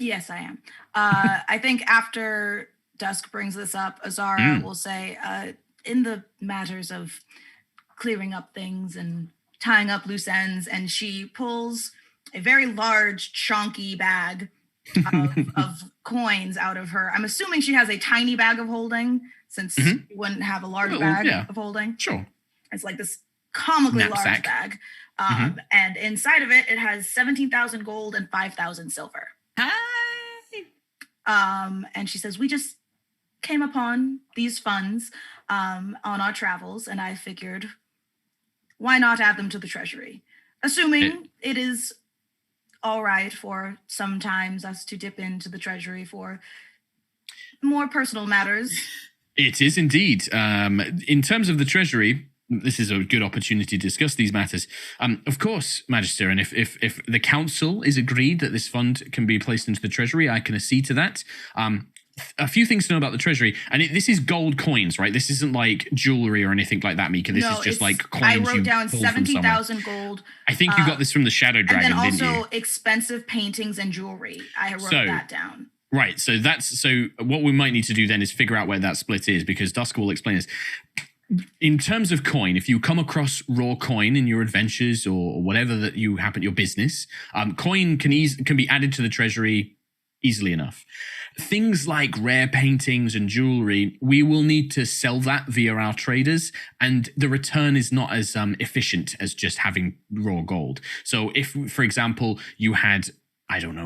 Yes, I am. I think after Dusk brings this up, Azara will say, in the matters of clearing up things and tying up loose ends, and she pulls a very large, chonky bag of coins out of her. I'm assuming she has a tiny bag of holding, since you wouldn't have a large bag of holding. Sure. It's like this comically knapsack. large bag. And inside of it, it has 17,000 gold and 5,000 silver. Hi. And she says, we just came upon these funds on our travels, and I figured, why not add them to the treasury? Assuming it is all right for sometimes us to dip into the treasury for more personal matters. It is indeed. In terms of the treasury, this is a good opportunity to discuss these matters. Of course, Magister, and if the council is agreed that this fund can be placed into the treasury, I can accede to that. a few things to know about the Treasury, and this is gold coins, right? This isn't like jewelry or anything like that, Mica. This is just like coins. I wrote down pull from 17,000 gold. I think you got this from the Shadow Dragon, and then didn't you? also expensive paintings and jewelry. I wrote that down. Right, so what we might need to do then is figure out where that split is, because Dusk will explain this. In terms of coin, if you come across raw coin in your adventures or whatever that you happen, your business, coin can be added to the treasury easily enough. Things like rare paintings and jewelry, we will need to sell that via our traders, and the return is not as efficient as just having raw gold. So if, for example, you had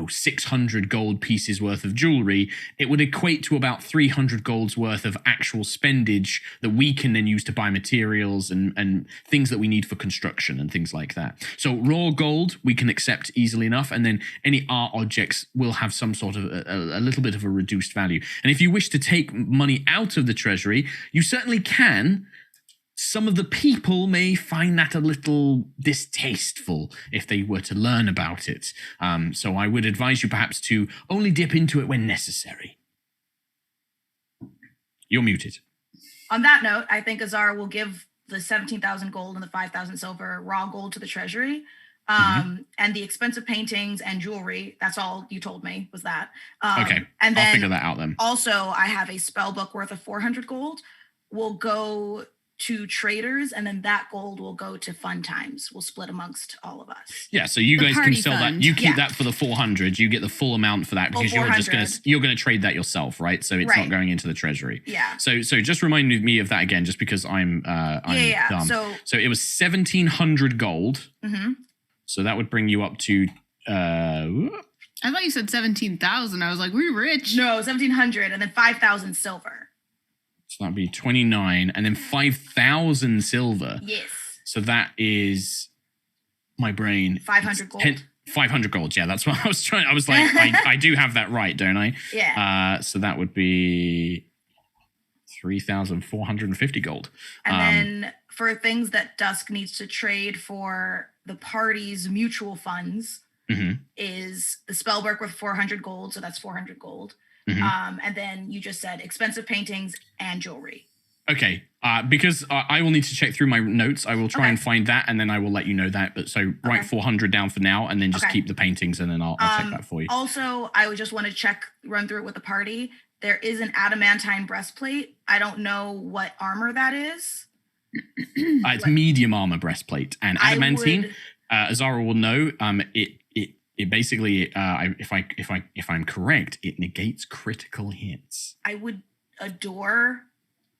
600 gold pieces worth of jewelry, it would equate to about 300 gold's worth of actual spendage that we can then use to buy materials and things that we need for construction and things like that. So raw gold we can accept easily enough, and then any art objects will have some sort of a little bit of a reduced value. And if you wish to take money out of the treasury, you certainly can. Some of the people may find that a little distasteful if they were to learn about it. So I would advise you perhaps to only dip into it when necessary. You're muted. On that note, I think Azara will give the 17,000 gold and the 5,000 silver raw gold to the treasury. And the expensive paintings and jewelry, that's all you told me was that. Okay, and then I'll figure that out then. Also, I have a spell book worth of 400 gold. Will go to traders, and then that gold will go to fun times. We'll split amongst all of us. Yeah, so you guys can sell fund. that. You keep that for the 400. You get the full amount for that because you're gonna trade that yourself, right? So it's not going into the treasury. Yeah. So just remind me of that again, just because I'm dumb. So it was 1,700 gold. Mm-hmm. So that would bring you up to. I thought you said 17,000. I was like, we're rich. No, 1,700, and then 5,000 silver. So that'd be 29, and then 5,000 silver. Yes. So that is my brain. 500 gold. 500 gold. Yeah, that's what I was trying. I was like, I do have that right, don't I? Yeah. So that would be 3,450 gold. And then for things that Dusk needs to trade for the party's mutual funds, is the spell work with 400 gold. So that's 400 gold. And then you just said expensive paintings and jewelry. Okay, because I will need to check through my notes. I will try and find that, and then I will let you know that. But so write 400 down for now, and then just keep the paintings, and then I'll check that for you. Also, I would just want to run through it with the party. There is an adamantine breastplate. I don't know what armor that is. It's medium armor breastplate, and adamantine. Azara will know. It basically, if I'm correct, it negates critical hits. I would adore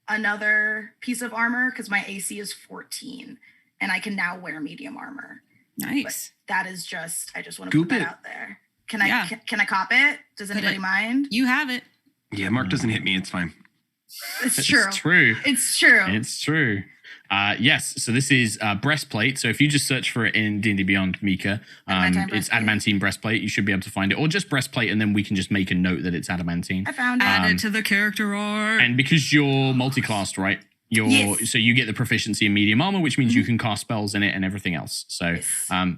another piece of armor because my AC is 14, and I can now wear medium armor. Nice. But that is just, I just want to put that out there. Can I cop it? Does anybody mind? You have it. Yeah, Mark doesn't hit me. It's fine. It's true. It's true. It's true. It's true. Yes, so this is breastplate. So if you just search for it in D&D Beyond, Mica, it's adamantine breastplate. You should be able to find it. Or just breastplate, and then we can just make a note that it's adamantine. I found it. Add it to the character art. And because you're multiclassed, right? So you get the proficiency in medium armor, which means you can cast spells in it and everything else. So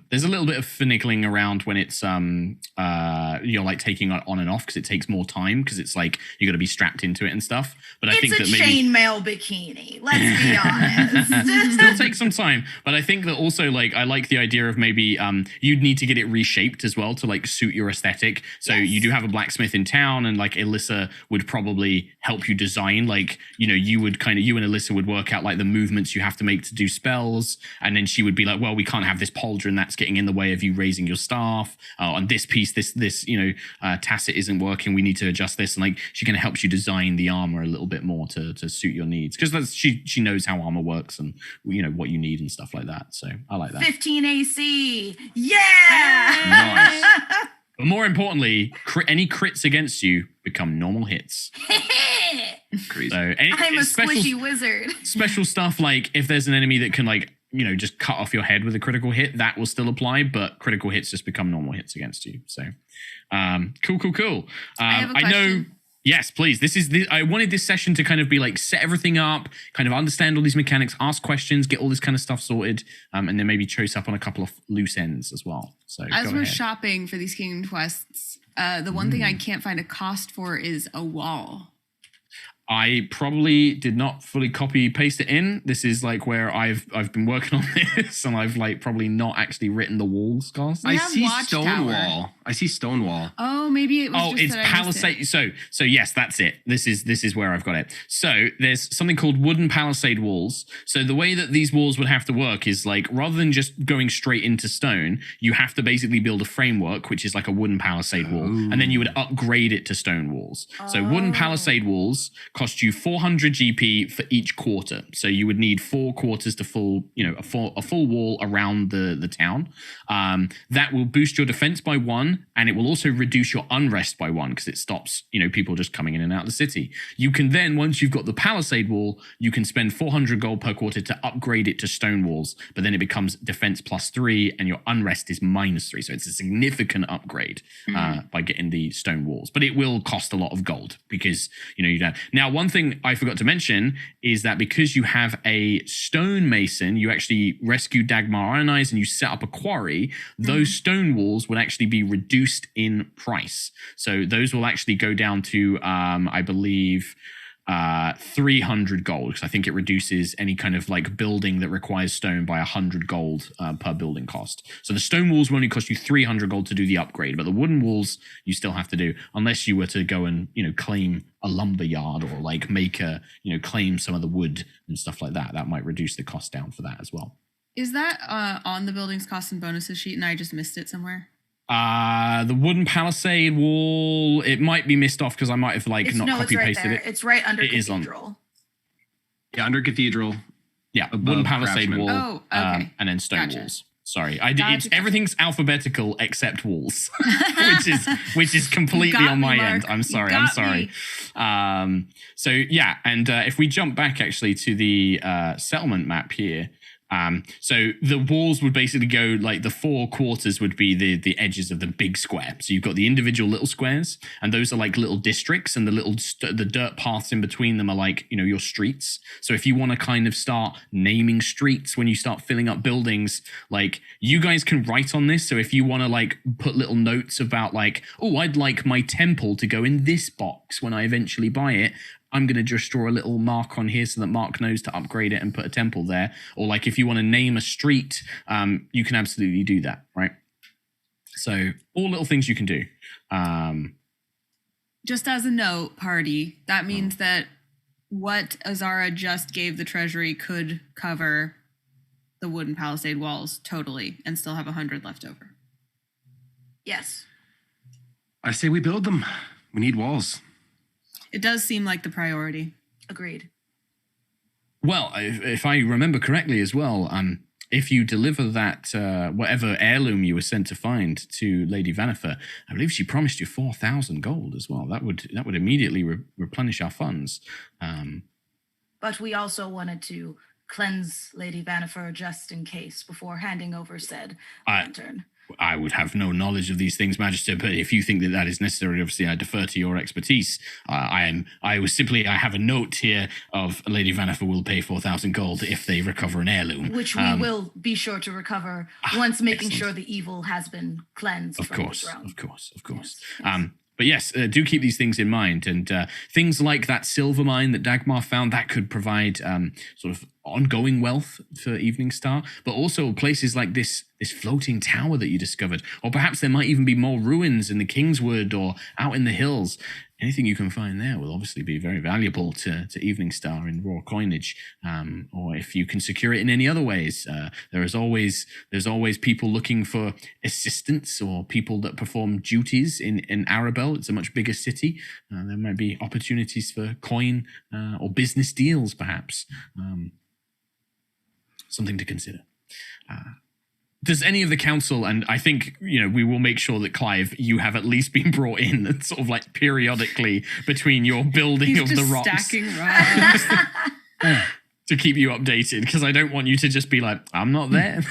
there's a little bit of finagling around when it's you're like taking it on and off because it takes more time because it's like you got to be strapped into it and stuff. But I think that maybe chainmail bikini. Let's be honest. Still takes some time. But I think that also like I like the idea of maybe you'd need to get it reshaped as well to like suit your aesthetic. So you do have a blacksmith in town, and like Alise would probably help you design. Like you and Alise would work out like the movements you have to make to do spells, and then she would be like, well, we can't have this pauldron that's getting in the way of you raising your staff. On this piece, this tacit isn't working, we need to adjust this, and like she kind of helps you design the armor a little bit more to suit your needs, because she knows how armor works and what you need and stuff like that. So I like that. 15 AC. Yeah. Nice. But more importantly, any crits against you become normal hits. Crazy. So I'm a squishy wizard. Special stuff like if there's an enemy that can like just cut off your head with a critical hit, that will still apply, but critical hits just become normal hits against you. So cool. I have a question. Yes, please. I wanted this session to kind of be like set everything up, kind of understand all these mechanics, ask questions, get all this kind of stuff sorted, and then maybe chase up on a couple of loose ends as well. So as go we're ahead. shopping for these kingdom quests, the one thing I can't find a cost for is a wall. I probably did not fully copy paste it in. This is like where I've been working on this, and I've like probably not actually written the walls cost. We I have see Watchtower. Stonewall. I see Stonewall. Oh, maybe it was just it's that I missed it. palisade. So yes, that's it. This is where I've got it. So there's something called wooden palisade walls. So the way that these walls would have to work is like rather than just going straight into stone, you have to basically build a framework, which is like a wooden palisade wall, and then you would upgrade it to stone walls. So wooden palisade walls cost you 400 GP for each quarter. So you would need 4 quarters to full, a full wall around the town. That will boost your defense by 1, and it will also reduce your unrest by 1 because it stops, people just coming in and out of the city. You can then, once you've got the palisade wall, you can spend 400 gold per quarter to upgrade it to stone walls, but then it becomes defense +3 and your unrest is -3. So it's a significant upgrade by getting the stone walls, but it will cost a lot of gold because, you don't. Now, one thing I forgot to mention is that because you have a stonemason, you actually rescue Dagmar Ironized and you set up a quarry, those stone walls would actually be reduced in price. So those will actually go down to, I believe, 300 gold, because I think it reduces any kind of like building that requires stone by 100 gold per building cost. So the stone walls will only cost you 300 gold to do the upgrade, but the wooden walls you still have to do, unless you were to go and claim a lumber yard or like make a claim some of the wood and stuff like that. That might reduce the cost down for that as well. Is that on the buildings costs and bonuses sheet and I just missed it somewhere? The wooden palisade wall, it might be missed off because I might have like not copy it's right pasted there. it. It's right under It is on. Cathedral. Yeah, under Cathedral. Yeah, Above wooden palisade Craftsman. wall. Oh, okay. And then stone Gotcha. walls. Sorry, I did. Gotcha. Everything's alphabetical except walls, which is completely got on me, my Mark. end. I'm You sorry. got So yeah, and if we jump back actually to the settlement map here. So the walls would basically go like the 4 quarters would be the edges of the big square. So you've got the individual little squares, and those are like little districts, and the dirt paths in between them are like your streets. So if you want to kind of start naming streets when you start filling up buildings, like you guys can write on this. So if you want to like put little notes about like, oh, I'd like my temple to go in this box when I eventually buy it, I'm going to just draw a little mark on here so that Mark knows to upgrade it and put a temple there. Or like if you want to name a street, you can absolutely do that, right? So all little things you can do. Just as a note, party, that means that what Azara just gave the Treasury could cover the wooden palisade walls totally and still have 100 left over. Yes. I say we build them. We need walls. It does seem like the priority. Agreed. Well, if I remember correctly as well, if you deliver that whatever heirloom you were sent to find to Lady Vanifer, I believe she promised you 4,000 gold as well. That would immediately replenish our funds. But we also wanted to cleanse Lady Vanifer just in case before handing over said lantern. I would have no knowledge of these things, Magister, but if you think that is necessary, obviously I defer to your expertise. I have a note here of Lady Vanifer will pay 4,000 gold if they recover an heirloom. Which we will be sure to recover once making excellent. sure the evil has been cleansed Of from course. the throne. Of course. Yes. But yes, do keep these things in mind. And things like that silver mine that Dagmar found, that could provide sort of ongoing wealth for Eveningstar. But also places like this floating tower that you discovered. Or perhaps there might even be more ruins in the Kingswood or out in the hills. Anything you can find there will obviously be very valuable to Eveningstar in raw coinage. Or if you can secure it in any other ways. There's always people looking for assistance or people that perform duties in Arabelle. It's a much bigger city. There might be opportunities for coin or business deals, perhaps. Something to consider. Does any of the council, and I think, we will make sure that Clive, you have at least been brought in sort of like periodically between your building of the rocks Stacking rocks. to keep you updated, because I don't want you to just be like, I'm not there.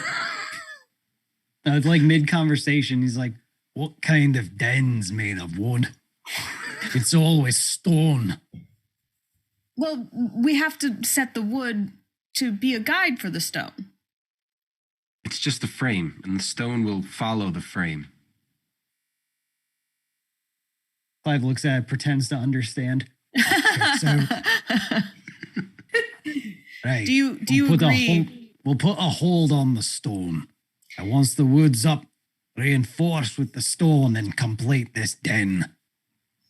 It's like mid-conversation. He's like, what kind of den's made of wood? It's always stone. Well, we have to set the wood to be a guide for the stone. It's just the frame, and the stone will follow the frame. Clive looks at it, pretends to understand. Okay, so, right. Do you agree? We'll put a hold on the stone. And once the wood's up, reinforce with the stone and complete this den.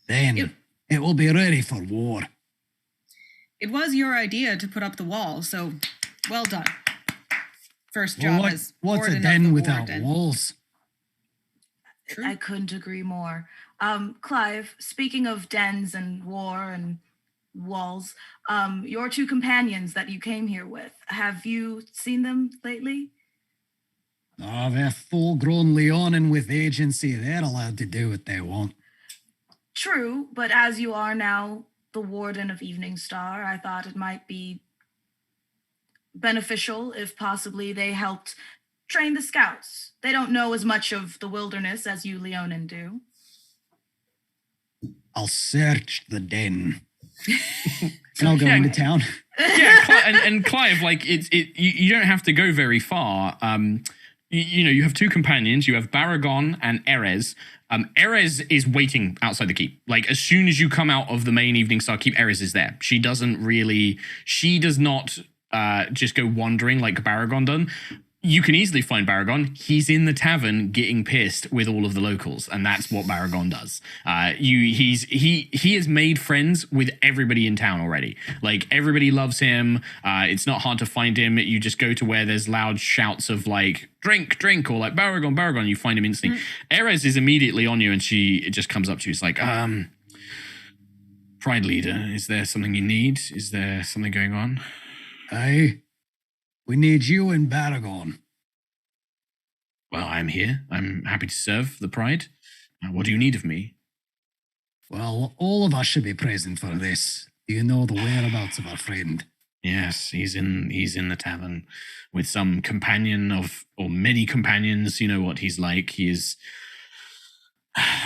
Then it will be ready for war. It was your idea to put up the wall, so well done. First job as what's warden a of den the without warden. walls? I couldn't agree more. Clive, speaking of dens and war and walls, your two companions that you came here with, have you seen them lately? Oh, they're full-grown Leonin with agency. They're allowed to do what they want. True, but as you are now the warden of Eveningstar, I thought it might be beneficial if possibly they helped train the scouts. They don't know as much of the wilderness as you Leonin do. I'll search the den. And I'll go into town. Yeah, and Clive, like you don't have to go very far. You have two companions. You have Baragon and Erez. Erez is waiting outside the keep. Like, as soon as you come out of the main Eveningstar keep, Erez is there. She does not just go wandering like Baragon done. You can easily find Baragon. He's in the tavern getting pissed with all of the locals, and that's what Baragon does. He has made friends with everybody in town already. Like, everybody loves him. It's not hard to find him. You just go to where there's loud shouts of like drink, drink, or like Baragon. You find him instantly. Erez is immediately on you, and she just comes up to you. It's like, Pride Leader, is there something you need? Is there something going on? Aye. We need you and Baragon. Well, I'm here. I'm happy to serve the Pride. What do you need of me? Well, all of us should be present for this. Do you know the whereabouts of our friend? Yes, he's in the tavern with some companion or many companions. You know what he's like. He is.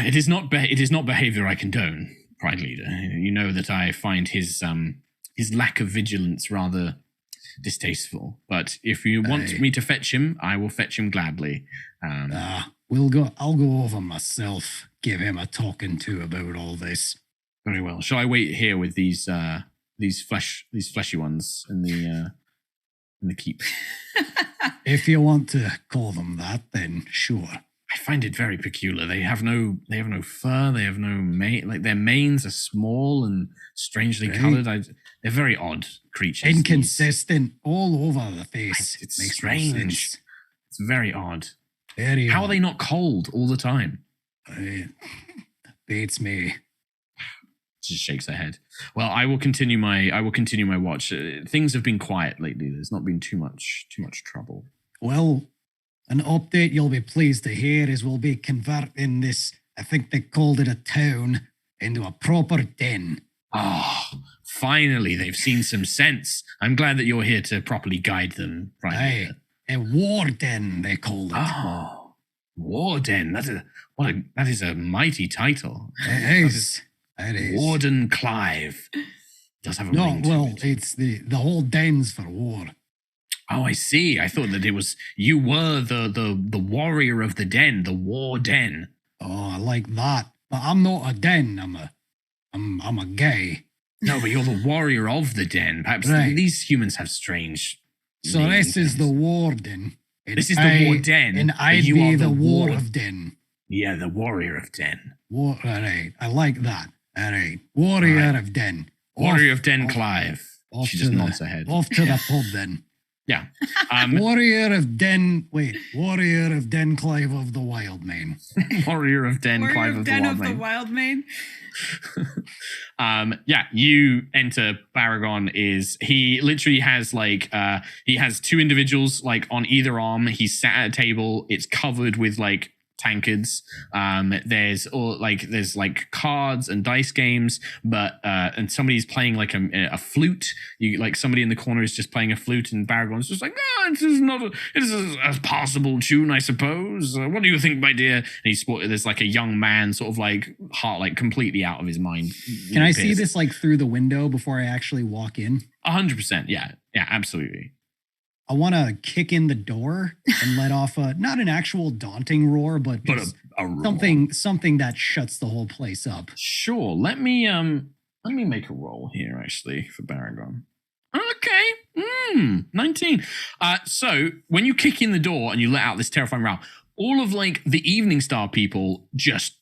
It is not behavior I condone, Pride Leader. You know that I find his lack of vigilance rather distasteful, but if you want me to fetch him, I will fetch him gladly. I'll go over myself, give him a talking to about all this. Very well. Shall I wait here with these fleshy ones in the keep? If you want to call them that, then sure. I find it very peculiar. They have no fur. They have no mane. Like, their manes are small and strangely colored. They're very odd creatures. Inconsistent all over the face. It's Makes strange. no sense. It's very odd. Very How odd. are they not cold all the time? Beats me. Just shakes her head. Well, I will continue my watch. Things have been quiet lately. There's not been too much trouble. Well, an update you'll be pleased to hear is we'll be converting this, I think they called it a town, into a proper den. Oh, finally, they've seen some sense. I'm glad that you're here to properly guide them. Right. Aye, a war den, they called it. Oh, Warden. That is a mighty title. It is. Warden Clive. Does have a ring to it. It's the whole den's for war. Oh, I see. I thought that you were the warrior of the den, the war den. Oh, I like that. But I'm not a den. I'm a gay. No, but you're the warrior of the den. Perhaps these humans have strange. So this is the warden. This is the war den. And I'd be the war of den. Yeah, the warrior of den. All right. I like that. All right. Warrior of den. Warrior of den, Clive. She just nods her head. Off to the pub then. Yeah. Warrior of den, Clive of the Wild Mane. Warrior of den, Clive of the Wild Mane. Yeah, you enter. Baragon he literally has he has two individuals like on either arm. He's sat at a table. It's covered with like tankards. There's cards and dice games, but and somebody's playing like a flute. Somebody in the corner is just playing a flute, and Baragon's just like, it is a passable tune, I suppose. What do you think, my dear? And there's like a young man, sort of like heart, like completely out of his mind. Can I see this like through the window before I actually walk in? 100%. Yeah, absolutely. I want to kick in the door and let off not an actual daunting roar, but a roar. something that shuts the whole place up. Sure. Let me make a roll here actually for Baragon. Okay. 19. So when you kick in the door and you let out this terrifying roar, all of like the Eveningstar people just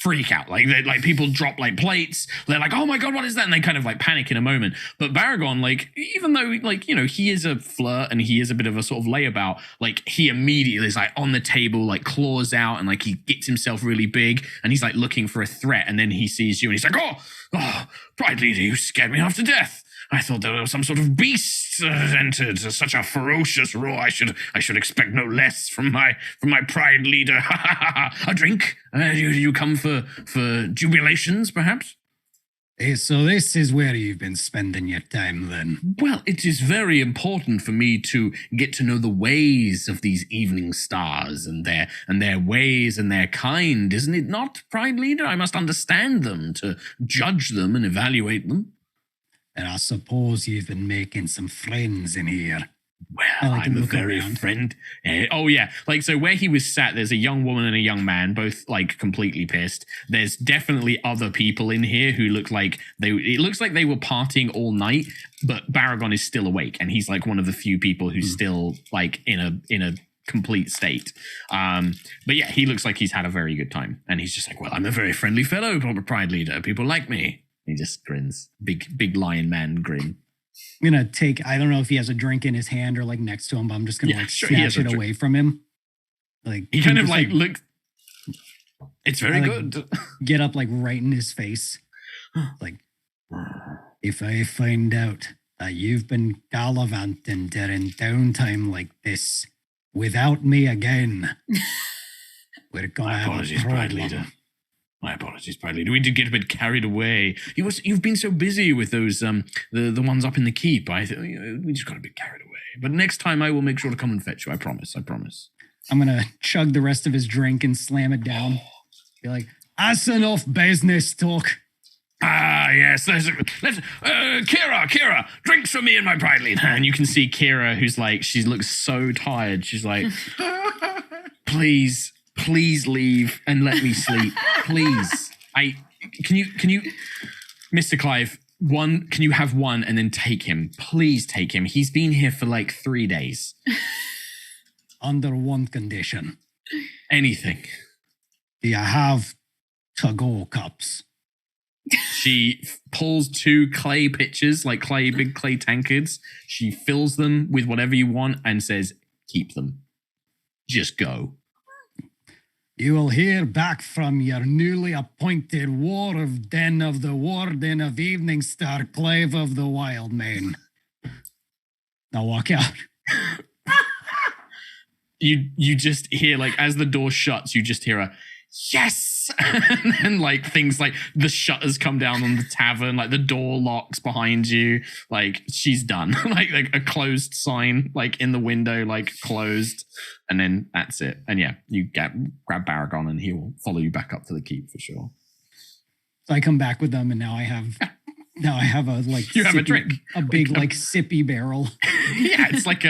freak out. Like people drop like plates. They're like, oh my God, what is that? And they kind of like panic in a moment. But Baragon, like, even though like, he is a flirt and he is a bit of a sort of layabout, like he immediately is like on the table, like claws out, and like he gets himself really big and he's like looking for a threat. And then he sees you and he's like, oh, Pride Leader, you scared me half to death. I thought there was some sort of beast entered. Such a ferocious roar. I should expect no less from my Pride Leader. A drink? Do you come for jubilations, perhaps? So this is where you've been spending your time, then? Well, it is very important for me to get to know the ways of these evening stars and their ways and their kind, isn't it not, Pride Leader? I must understand them to judge them and evaluate them. And I suppose you've been making some friends in here. Well, I'm a very friend. Oh, yeah. Like, so where he was sat, there's a young woman and a young man, both, like, completely pissed. There's definitely other people in here who look like it looks like they were partying all night, but Baragon is still awake, and he's, like, one of the few people who's still, like, in a complete state. But, yeah, he looks like he's had a very good time. And he's just like, well, I'm a very friendly fellow, Pride Leader. People like me. He just grins. Big lion man grin. I'm going to take, I don't know if he has a drink in his hand or like next to him, but I'm just going to snatch it away from him. Like he kind of like look. It's very good. Get up like right in his face. Like, if I find out that you've been gallivanting during downtime like this without me again, we're going to have a problem. Pride Leader. My apologies, Pride Leader. We did get a bit carried away. You've been so busy with those the ones up in the keep. We just got a bit carried away. But next time I will make sure to come and fetch you. I promise. I'm gonna chug the rest of his drink and slam it down. Be like, that's enough business talk. Ah, yes. Let's Kira, drinks for me and my Pride Leader. And you can see Kira, who's like, she looks so tired. She's like, Please leave and let me sleep. Please. Can you, Mr. Clive, can you have one and then take him? Please take him. He's been here for like 3 days. Under one condition. Anything. Do you have to-go cups? She pulls 2 clay pitchers, like big clay tankards. She fills them with whatever you want and says, keep them. Just go. You will hear back from your newly appointed warden of the warden of Eveningstar, Clyve of the Wildmane. Now walk out. You just hear, like, as the door shuts, you just hear a yes, and like things like the shutters come down on the tavern, like the door locks behind you, like she's done. like a closed sign, like in the window, like closed, and then that's it. And yeah, you grab Baragon and he will follow you back up to the keep for sure. So I come back with them, and now I have a like you have a drink, a big like sippy barrel. Yeah, it's like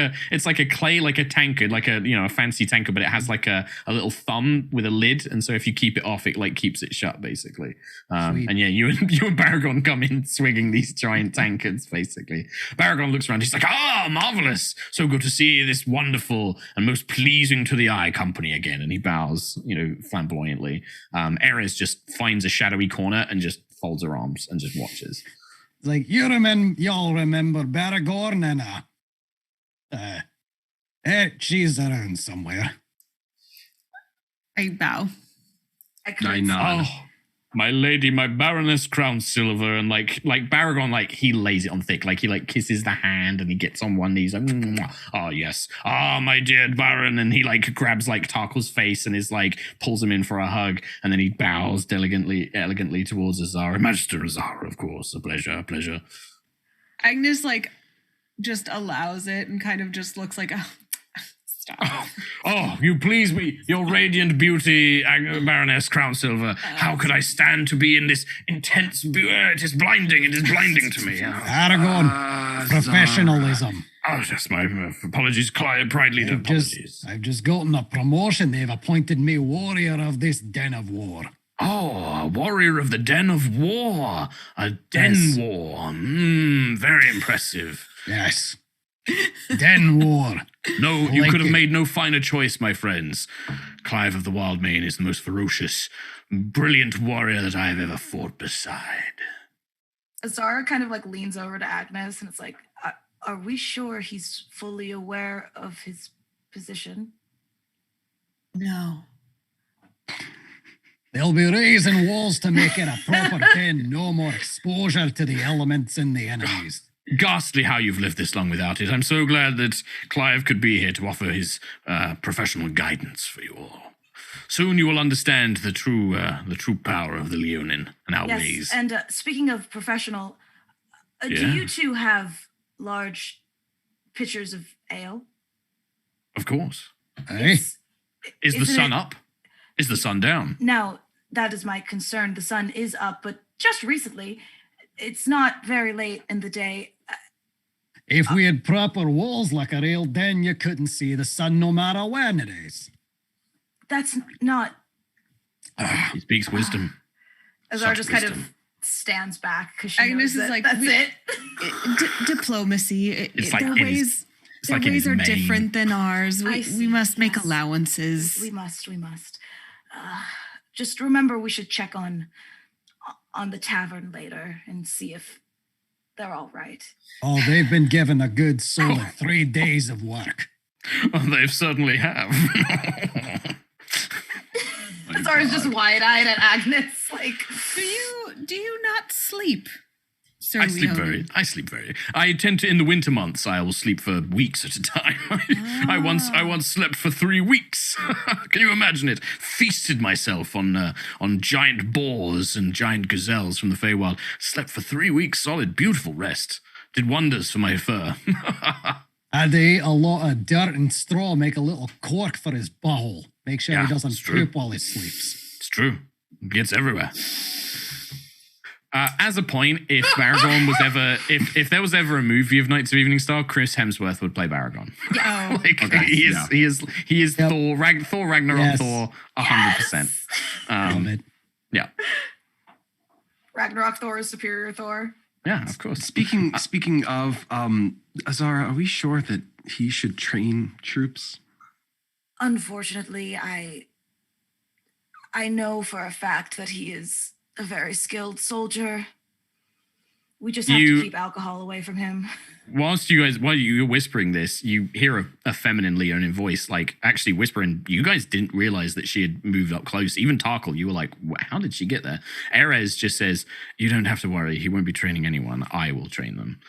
a clay, like a tankard, like a fancy tankard, but it has like a little thumb with a lid, and so if you keep it off, it like keeps it shut basically. And yeah, you and Baragon come in swinging these giant tankards basically. Baragon looks around, he's like, marvelous, so good to see this wonderful and most pleasing to the eye company again, and he bows, flamboyantly. Erez just finds a shadowy corner and just folds her arms and just watches. It's like, y'all remember Baragorn and she's around somewhere. I bow. I nod. my lady, my Baroness Crownsilver, and like Baragon, like he lays it on thick, like he like kisses the hand and he gets on one knee, he's like, oh yes, my dear Baron, and he like grabs like Tarkhal's face and is like pulls him in for a hug, and then he bows elegantly towards Azara. Master Azara, of course, a pleasure. Agnes like just allows it and kind of just looks like, oh, stop. Oh, you please me, your radiant beauty, Baroness Crownsilver. How could I stand to be in this intense it is blinding to me. Aragon, professionalism. Oh, just my apologies, Clive, pridely apologies. I've just gotten a promotion. They've appointed me warrior of this den of war. Oh, a warrior of the den of war. A den war. Very impressive. Yes. Den war. No, you could have made no finer choice, my friends. Clive of the Wildmane is the most ferocious, brilliant warrior that I have ever fought beside. Azara kind of like leans over to Agnes and it's like, are we sure he's fully aware of his position? No. They'll be raising walls to make it a proper den. No more exposure to the elements and the enemies. Ghastly how you've lived this long without it. I'm so glad that Clive could be here to offer his professional guidance for you all. Soon you will understand the true power of the Leonin and our ways. Yes, and speaking of professional, do you two have large pitchers of ale? Of course. Hey? Is the sun up? Is the sun down? Now, that is my concern. The sun is up, but just recently. It's not very late in the day. If we had proper walls like a real den, you couldn't see the sun no matter when it is. That's not... He speaks wisdom. Azara just kind of stands back because she Agnes knows is like, that's it. Diplomacy. Their ways are different than ours. We must make allowances. We must. Just remember we should check on the tavern later and see if they're all right. Oh, they've been given a good solid 3 days of work. Well, they certainly have. Azara's just wide-eyed at Agnes, like... Do you not sleep, Sir I sleep very. I tend to, in the winter months, I will sleep for weeks at a time. I once slept for 3 weeks. Can you imagine it? Feasted myself on giant boars and giant gazelles from the Feywild. Slept for 3 weeks solid. Beautiful rest. Did wonders for my fur. I'd eat a lot of dirt and straw, make a little cork for his butthole. Make sure he doesn't poop while he sleeps. It's true. It gets everywhere. As a point, if Baragon was ever, if there was ever a movie of Knights of Eveningstar, Chris Hemsworth would play Baragon. Oh, He is Thor Ragnarok Thor 100%. Yeah. Ragnarok Thor is superior Thor. Yeah, of course. Speaking of Azara, are we sure that he should train troops? Unfortunately, I know for a fact that he is a very skilled soldier. We just have to keep alcohol away from him. While you're whispering this, you hear a feminine Leonin voice, like actually whispering. You guys didn't realize that she had moved up close. Even Tarkhal, you were like, how did she get there? Erez just says, you don't have to worry. He won't be training anyone. I will train them.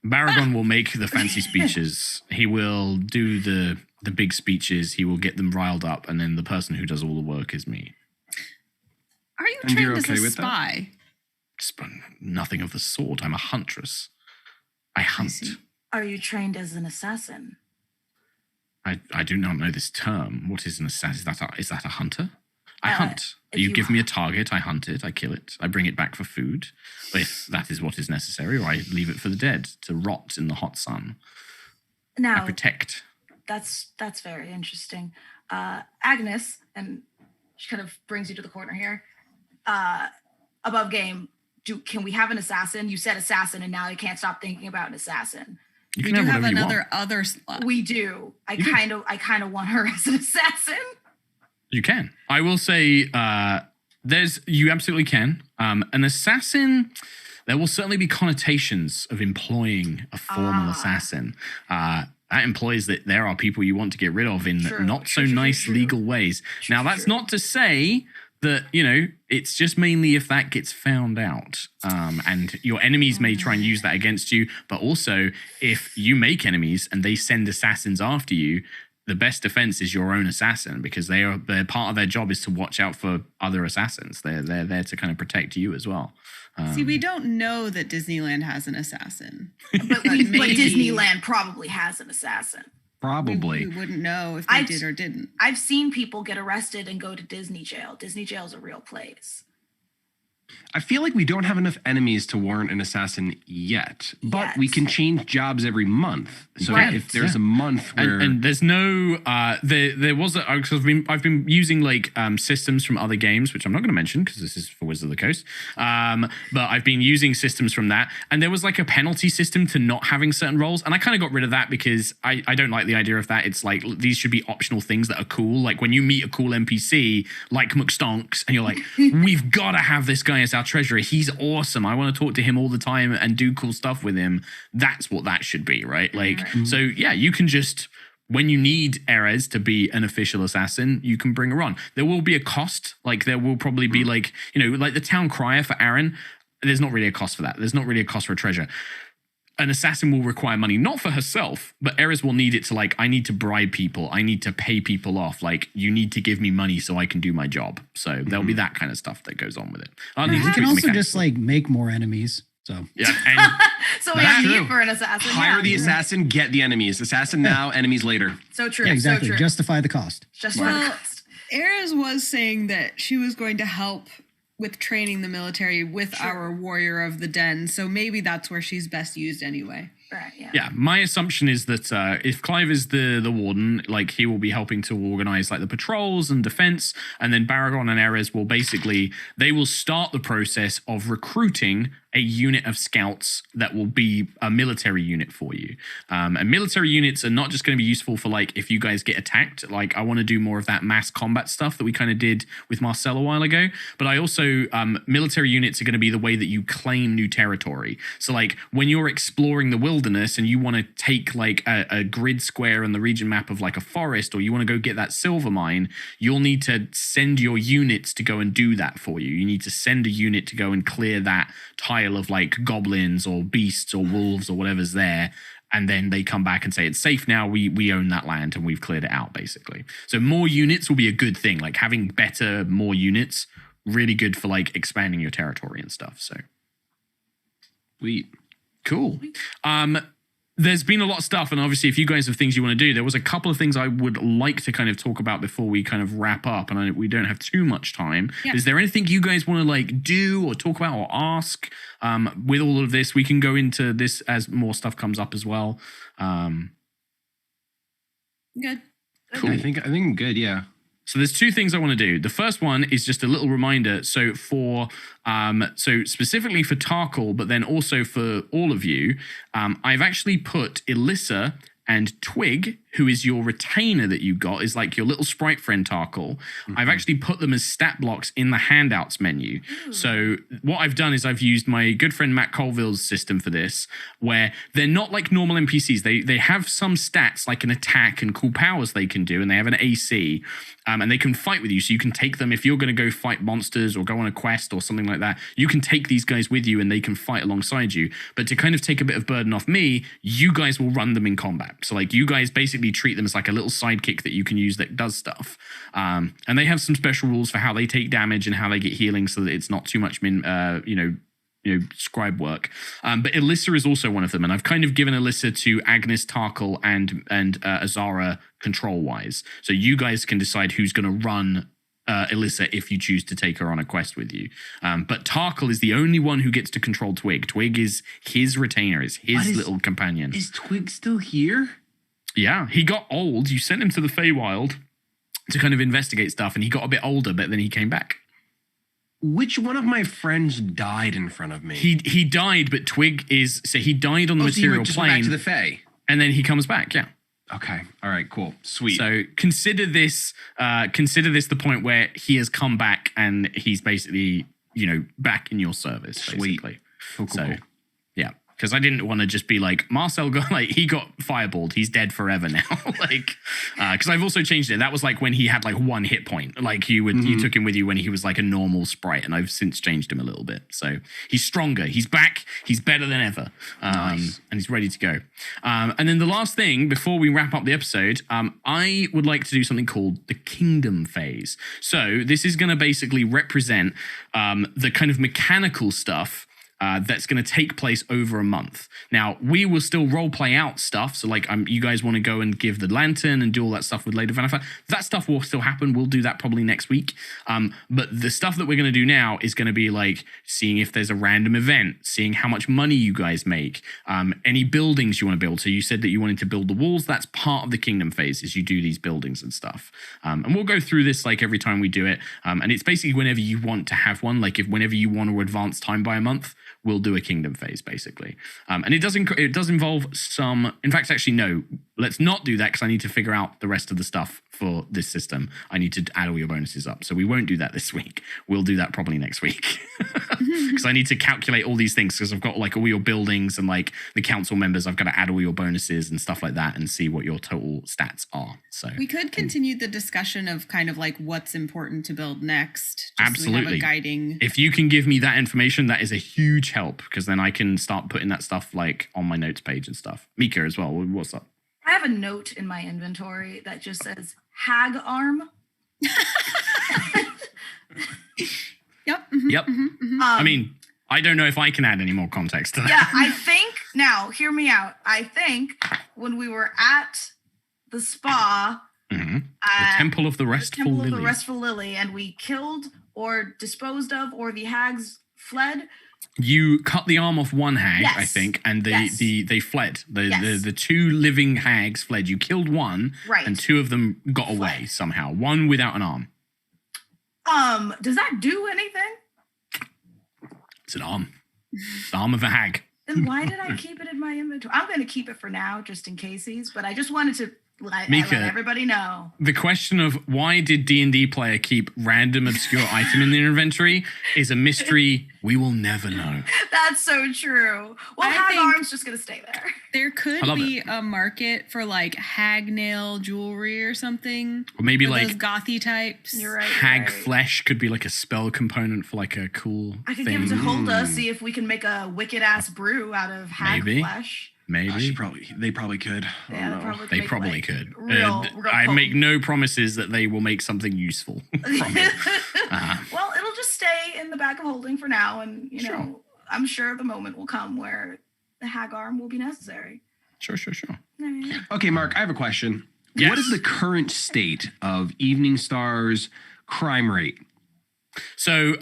Baragon will make the fancy speeches. He will do the big speeches. He will get them riled up. And then the person who does all the work is me. Are you trained as a spy? Nothing of the sort. I'm a huntress. I hunt. Are you trained as an assassin? I do not know this term. What is an assassin? Is that a hunter? I hunt. You give me a target, I hunt it, I kill it, I bring it back for food, if that is what is necessary, or I leave it for the dead to rot in the hot sun. Now, I protect. That's very interesting. Agnes, and she kind of brings you to the corner here. Above game, can we have an assassin? You said assassin, and now you can't stop thinking about an assassin. You we can do have another other slot. We do. I kind of want her as an assassin. You can. I will say, you absolutely can. An assassin, there will certainly be connotations of employing a formal assassin. That implies that there are people you want to get rid of in not so nice legal ways. Now, that's not to say that, it's just mainly if that gets found out. And your enemies may try and use that against you, but also if you make enemies and they send assassins after you, the best defense is your own assassin, because they're part of their job is to watch out for other assassins. They're there to kind of protect you as well. See, we don't know that Disneyland has an assassin. But Disneyland probably has an assassin. Probably. We wouldn't know if they did or didn't. I've seen people get arrested and go to Disney jail. Disney jail is a real place. I feel like we don't have enough enemies to warrant an assassin yet, but we can change jobs every month. So if there's a month where and there's no there was because I've been using like systems from other games, which I'm not going to mention because this is for Wizards of the Coast. But I've been using systems from that, and there was like a penalty system to not having certain roles, and I kind of got rid of that because I don't like the idea of that. It's like these should be optional things that are cool. Like when you meet a cool NPC like McStonks, and you're like, we've got to have this guy as our treasurer. He's awesome. I want to talk to him all the time and do cool stuff with him. That's what that should be, right? Like, so yeah, you can just, when you need Erez to be an official assassin, you can bring her on. There will be a cost. Like there will probably be like, like the town crier for Aaron. There's not really a cost for that. There's not really a cost for a treasure. An assassin will require money, not for herself, but Erez will need it to like, I need to bribe people. I need to pay people off. Like, you need to give me money so I can do my job. So there'll be that kind of stuff that goes on with it. You can also just like make more enemies. So yeah, and so we have need for an assassin. Hire the assassin, get the enemies. Assassin now, enemies later. So true. Yeah, exactly. So true. Justify the cost. Justify the cost. Erez was saying that she was going to help with training the military with our warrior of the den. So maybe that's where she's best used anyway. Right, yeah. My assumption is that if Clive is the warden, like he will be helping to organize like the patrols and defense, and then Baragon and Erez will they will start the process of recruiting a unit of scouts that will be a military unit for you. And military units are not just going to be useful for like if you guys get attacked. Like I want to do more of that mass combat stuff that we kind of did with Marcel a while ago. But I also military units are going to be the way that you claim new territory. So like when you're exploring the wilderness and you want to take like a grid square on the region map of like a forest, or you want to go get that silver mine, you'll need to send your units to go and do that for you. You need to send a unit to go and clear that tile of like goblins or beasts or wolves or whatever's there, and then they come back and say it's safe now, we own that land and we've cleared it out, basically. So more units will be a good thing. Like having more units, really good for like expanding your territory and stuff. So sweet. Cool. There's been a lot of stuff, and obviously if you guys have things you want to do, there was a couple of things I would like to kind of talk about before we kind of wrap up, and we don't have too much time. Yeah. Is there anything you guys want to like do or talk about or ask with all of this? We can go into this as more stuff comes up as well. Good. Cool. I think I'm good, yeah. So there's two things I want to do. The first one is just a little reminder. So so specifically for Tarkhal, but then also for all of you, I've actually put Alise and Twig, who is your retainer that you got, is like your little sprite friend Tarkhal. I've actually put them as stat blocks in the handouts menu. Ooh. So what I've done is I've used my good friend Matt Colville's system for this, where they're not like normal NPCs. They have some stats like an attack and cool powers they can do, and they have an AC, and they can fight with you. So you can take them if you're going to go fight monsters or go on a quest or something like that. You can take these guys with you and they can fight alongside you. But to kind of take a bit of burden off me, you guys will run them in combat. So like you guys basically treat them as like a little sidekick that you can use that does stuff. And they have some special rules for how they take damage and how they get healing, so that it's not too much scribe work. But Alise is also one of them, and I've kind of given Alise to Agnis, Tarkhal, and Azara control-wise. So you guys can decide who's going to run Alise if you choose to take her on a quest with you. But Tarkhal is the only one who gets to control Twig. Twig is his retainer, is his little companion. Is Twig still here? Yeah, he got old. You sent him to the Feywild to kind of investigate stuff, and he got a bit older, but then he came back. Which one of my friends died in front of me? He died, but Twig is... So he died on the material so plane. Back to the Fey. And then he comes back, yeah. Okay. All right, cool. Sweet. So consider this the point where he has come back and he's basically, back in your service, basically. Cool. So, yeah. because I didn't want to just be like, Marcel got like, he got fireballed. He's dead forever now. Like, because I've also changed it. That was like when he had like 1 hit point. Like you took him with you when he was like a normal sprite, and I've since changed him a little bit. So he's stronger. He's back. He's better than ever. Nice. And he's ready to go. And then the last thing before we wrap up the episode, I would like to do something called the Kingdom phase. So this is going to basically represent the kind of mechanical stuff that's going to take place over a month. Now, we will still role play out stuff. So, like, you guys want to go and give the lantern and do all that stuff with Lady Vanifa. That stuff will still happen. We'll do that probably next week. But the stuff that we're going to do now is going to be like seeing if there's a random event, seeing how much money you guys make, any buildings you want to build. So you said that you wanted to build the walls. That's part of the Kingdom phase, is you do these buildings and stuff. And we'll go through this like every time we do it. And it's basically whenever you want to have one, like whenever you want to advance time by a month, we'll do a Kingdom phase, basically. And it does involve some... In fact, actually, no. Let's not do that, because I need to figure out the rest of the stuff for this system. I need to add all your bonuses up. So we won't do that this week. We'll do that probably next week. Because I need to calculate all these things, because I've got like all your buildings and like the council members. I've got to add all your bonuses and stuff like that and see what your total stats are. So we could continue the discussion of kind of like what's important to build next. Absolutely. So we have a guiding. If you can give me that information, that is a huge help, because then I can start putting that stuff like on my notes page and stuff. Mica as well. What's up? I have a note in my inventory that just says hag arm. Yep. Mm-hmm, Yep. Mm-hmm, mm-hmm. I mean, I don't know if I can add any more context to that. Yeah, I think, now, hear me out. I think when we were at the spa, Mm-hmm. The Temple of the Restful Lily. The Restful Lily, and we killed or disposed of, or the hags fled. You cut the arm off one hag, Yes. I think, and they fled. Yes. The 2 living hags fled. You killed one, Right. and 2 of them got away somehow. One without an arm. Does that do anything? It's an arm. It's the arm of a hag. Then why did I keep it in my inventory? I'm going to keep it for now, just in cases, but I just wanted to let everybody know. The question of why did D&D player keep random obscure item in their inventory is a mystery we will never know. That's so true. Well, I hag think arm's just going to stay there. There could I love be a market for like hag nail jewelry or something. Or maybe for like those gothy types. You're right. hag flesh could be like a spell component for like a cool I could thing. give it to Hulda, see if we can make a wicked ass brew out of hag Maybe. flesh. Maybe. They probably could. Yeah, They probably could. Real I make no promises that they will make something useful from it. Well, it'll just stay in the bag of holding for now, and you Sure. know, I'm sure the moment will come where the hag arm will be necessary. Sure. Okay, Mark, I have a question. Yes. What is the current state of Eveningstar's crime rate? So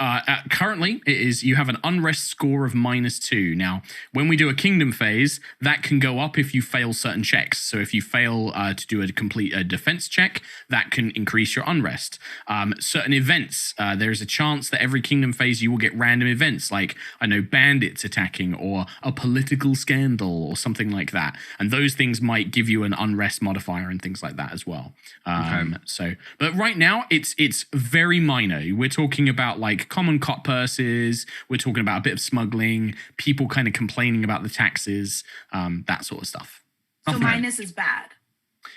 currently it is you have an unrest score of -2. Now, when we do a kingdom phase, that can go up if you fail certain checks. So if you fail to do a complete defense check, that can increase your unrest. Certain events, there is a chance that every kingdom phase you will get random events like, I know, bandits attacking or a political scandal or something like that. And those things might give you an unrest modifier and things like that as well. So, but right now it's very minor. We're talking about like common cop purses. We're talking about a bit of smuggling, people kind of complaining about the taxes, that sort of stuff. So minus is bad.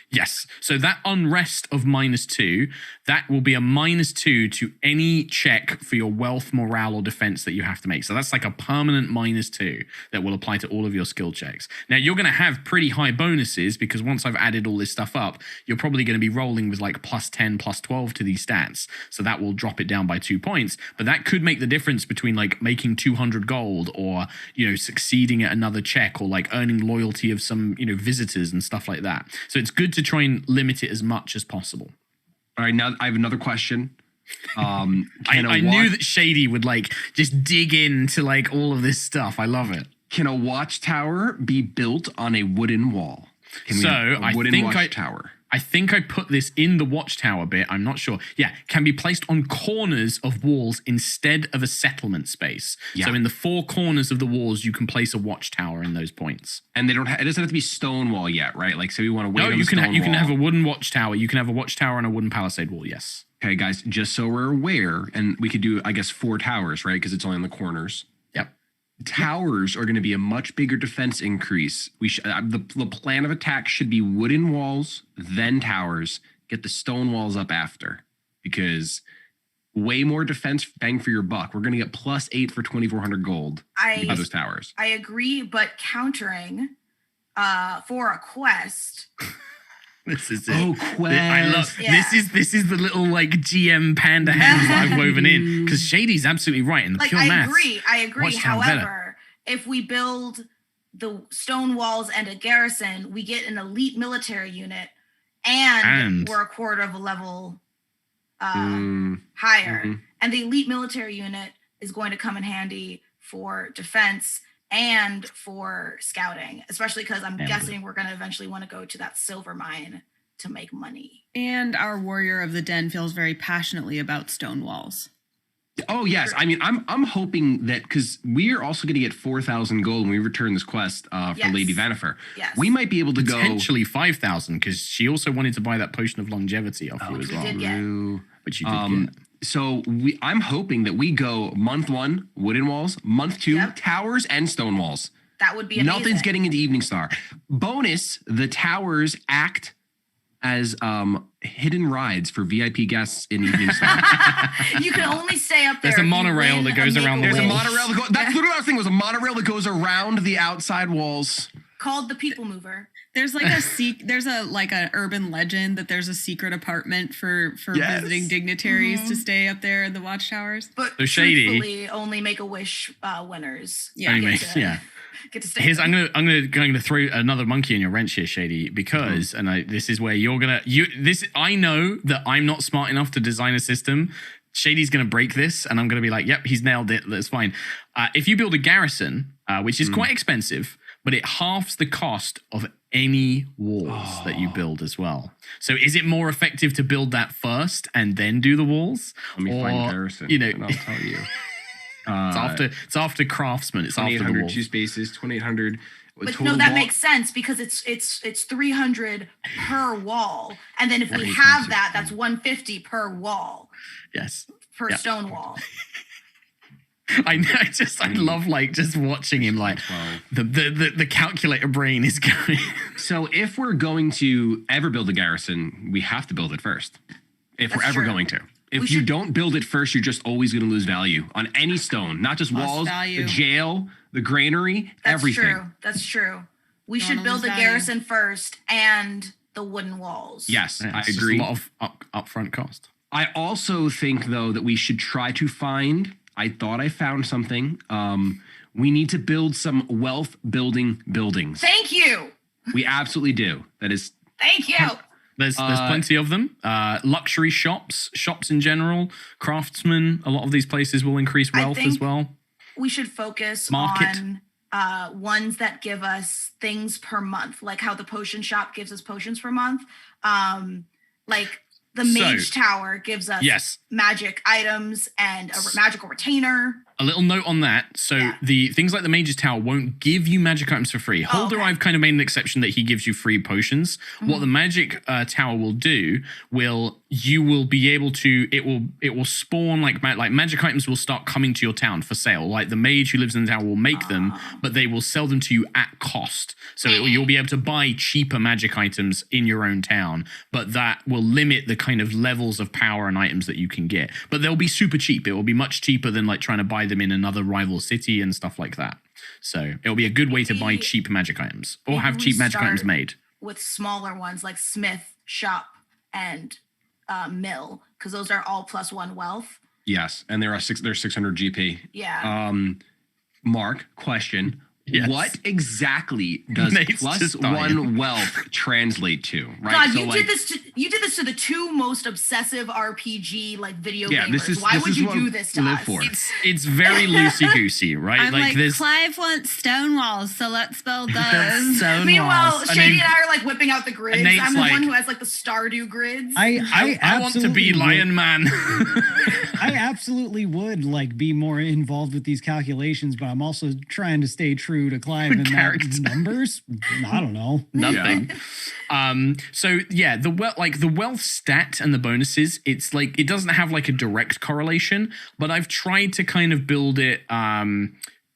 Yes. So that unrest of -2, that will be a -2 to any check for your wealth, morale, or defense that you have to make. So that's like a permanent -2 that will apply to all of your skill checks. Now, you're going to have pretty high bonuses because once I've added all this stuff up, you're probably going to be rolling with like +10, +12 to these stats. So that will drop it down by 2 points. But that could make the difference between like making 200 gold or, you know, succeeding at another check or like earning loyalty of some, you know, visitors and stuff like that. So it's good to try and limit it as much as possible. All right, now I have another question. I knew that Shady would like just dig into like all of this stuff. I love it. Can a watchtower be built on a wooden wall? I think I put this in the watchtower bit. I'm not sure. Yeah, can be placed on corners of walls instead of a settlement space. Yeah. So in the 4 corners of the walls, you can place a watchtower in those points. And they don't. It doesn't have to be stone wall yet, right? Like, say we want to wait. No, on you the can stone you can wall. have a wooden watchtower. You can have a watchtower and a wooden palisade wall. Yes. Okay, guys, just so we're aware, and we could do, I guess, 4 towers, right? Because it's only on the corners. Yep. towers are going to be a much bigger defense increase. The plan of attack should be wooden walls, then towers. Get the stone walls up after, because way more defense bang for your buck. We're going to get +8 for 2,400 gold by those towers. I agree, but countering for a quest. This is it. Oh, quest! I love this is the little like GM panda hands that I've woven in, because Shady's absolutely right in the pure maths. I agree. Watchtower However, if we build the stone walls and a garrison, we get an elite military unit, and we're a quarter of a level higher. And the elite military unit is going to come in handy for defense and for scouting, especially because I'm guessing we're going to eventually want to go to that silver mine to make money. And our warrior of the den feels very passionately about stone walls. Oh yes, I mean I'm hoping that, because we're also going to get 4,000 gold when we return this quest for Lady Vanifer. Yes. We might be able to potentially 5,000, because she also wanted to buy that potion of longevity off you as well. Which you did get. So I'm hoping that we go month 1 wooden walls, month 2 towers and stone walls. That would be amazing. Nothing's getting into Eveningstar. Bonus: the towers act as hidden rides for VIP guests in Eveningstar. You can only stay up there. There's a monorail that goes around the walls. There's a monorail that goes. That's literally what I was thinking. Was a monorail that goes around the outside walls. Called the People Mover. There's like there's an urban legend that there's a secret apartment for visiting dignitaries to stay up there in the watchtowers. But so Shady, truthfully, only Make-A-Wish winners. Get to stay. I'm gonna throw another monkey in your wrench here, Shady, because this is where I know that I'm not smart enough to design a system. Shady's gonna break this, and I'm gonna be like, yep, he's nailed it. That's fine. If you build a garrison, which is quite expensive, but it halves the cost of any walls that you build as well. So is it more effective to build that first and then do the walls? Let me find garrison, and I'll tell you. It's after craftsman. It's after the walls. 2 spaces, 2,800. But no, that makes sense, because it's 300 per wall, and then if we have that, that's 150 per wall. Yes. Per stone wall. I love just watching him, like the calculator brain is going. So if we're going to ever build a garrison, we have to build it first. If we're ever going to. If you don't build it first, you're just always going to lose value on any stone, not just walls, the jail, the granary, everything. That's true. We should build the garrison first and the wooden walls. Yes, I agree. Just a lot of upfront cost. I also think, though, that we should try to find. I thought I found something. We need to build some wealth building buildings. Thank you. We absolutely do. That is. Thank you. There's plenty of them. Luxury shops in general, craftsmen. A lot of these places will increase wealth as well. We should focus on ones that give us things per month, like how the potion shop gives us potions per month. Like the mage tower gives us magic items and a magical retainer. A little note on that. So the things like the Mage's Tower won't give you magic items for free. Holder, I've kind of made an exception that he gives you free potions. What the magic tower will do you will be able to, it will spawn like magic items will start coming to your town for sale. Like the mage who lives in the tower will make them, but they will sell them to you at cost. So you'll be able to buy cheaper magic items in your own town, but that will limit the kind of levels of power and items that you can get. But they'll be super cheap. It will be much cheaper than like trying to buy them in another rival city and stuff like that. So it'll be a good way to buy cheap magic items or have cheap magic items made. With smaller ones like smith, shop, and mill, because those are all +1 wealth. Yes, and they're 600 GP. Yeah. Mark, question. Yes. What exactly does +1 wealth translate to? Right. God, you did this to the 2 most obsessive RPG video gamers. Why would you do this to us? It's very loosey goosey, right? I'm like Clive wants stone walls, so let's build those. Meanwhile, Shady and I are whipping out the grids. I'm the one who has the Stardew grids. I want to be Lion Man. I absolutely would be more involved with these calculations, but I'm also trying to stay true to Clive and that numbers. I don't know. Nothing. So yeah, the wealth stat and the bonuses, it's it doesn't have a direct correlation, but I've tried to kind of build it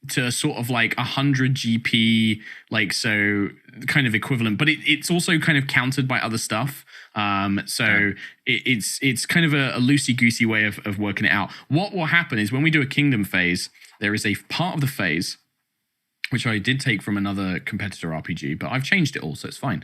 to sort of like 100 GP, like so kind of equivalent, but it's also kind of countered by other stuff. It's kind of a loosey-goosey way of working it out. What will happen is when we do a kingdom phase, there is a part of the phase which I did take from another competitor RPG, but I've changed it all, so it's fine.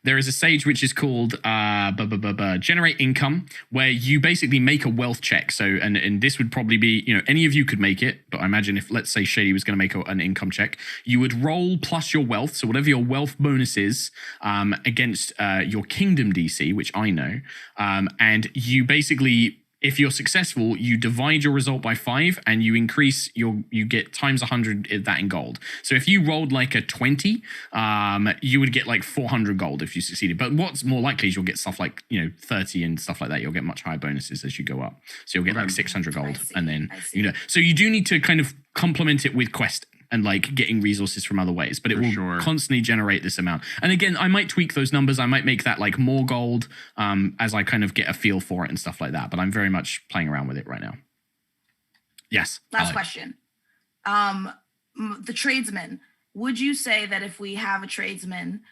There is a stage which is called Generate Income, where you basically make a wealth check. So, and this would probably be, any of you could make it, but I imagine if, let's say, Shady was going to make an income check, you would roll plus your wealth, so whatever your wealth bonus is, against your kingdom DC, which I know, and you basically... If you're successful, you divide your result by 5 and you increase you get times 100 that in gold. So if you rolled like a 20, you would get like 400 gold if you succeeded. But what's more likely is you'll get stuff like, 30 and stuff like that. You'll get much higher bonuses as you go up. So you'll get like 600 gold. And then, so you do need to kind of complement it with quest and like getting resources from other ways, but it will constantly generate this amount. And again, I might tweak those numbers. I might make that like more gold as I kind of get a feel for it and stuff like that. But I'm very much playing around with it right now. Yes. Last question. The tradesman, would you say that if we have a tradesman,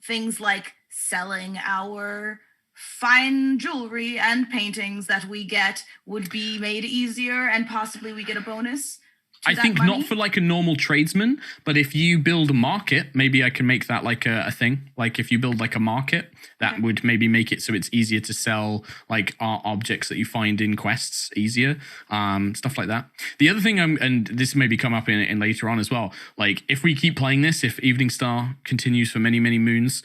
things like selling our fine jewelry and paintings that we get would be made easier and possibly we get a bonus? I think not for like a normal tradesman, but if you build a market, maybe I can make that like a thing. Like if you build like a market, that would maybe make it so it's easier to sell like art objects that you find in quests easier, stuff like that. The other thing, and this maybe come up in later on as well, like if we keep playing this, if Eveningstar continues for many, many moons,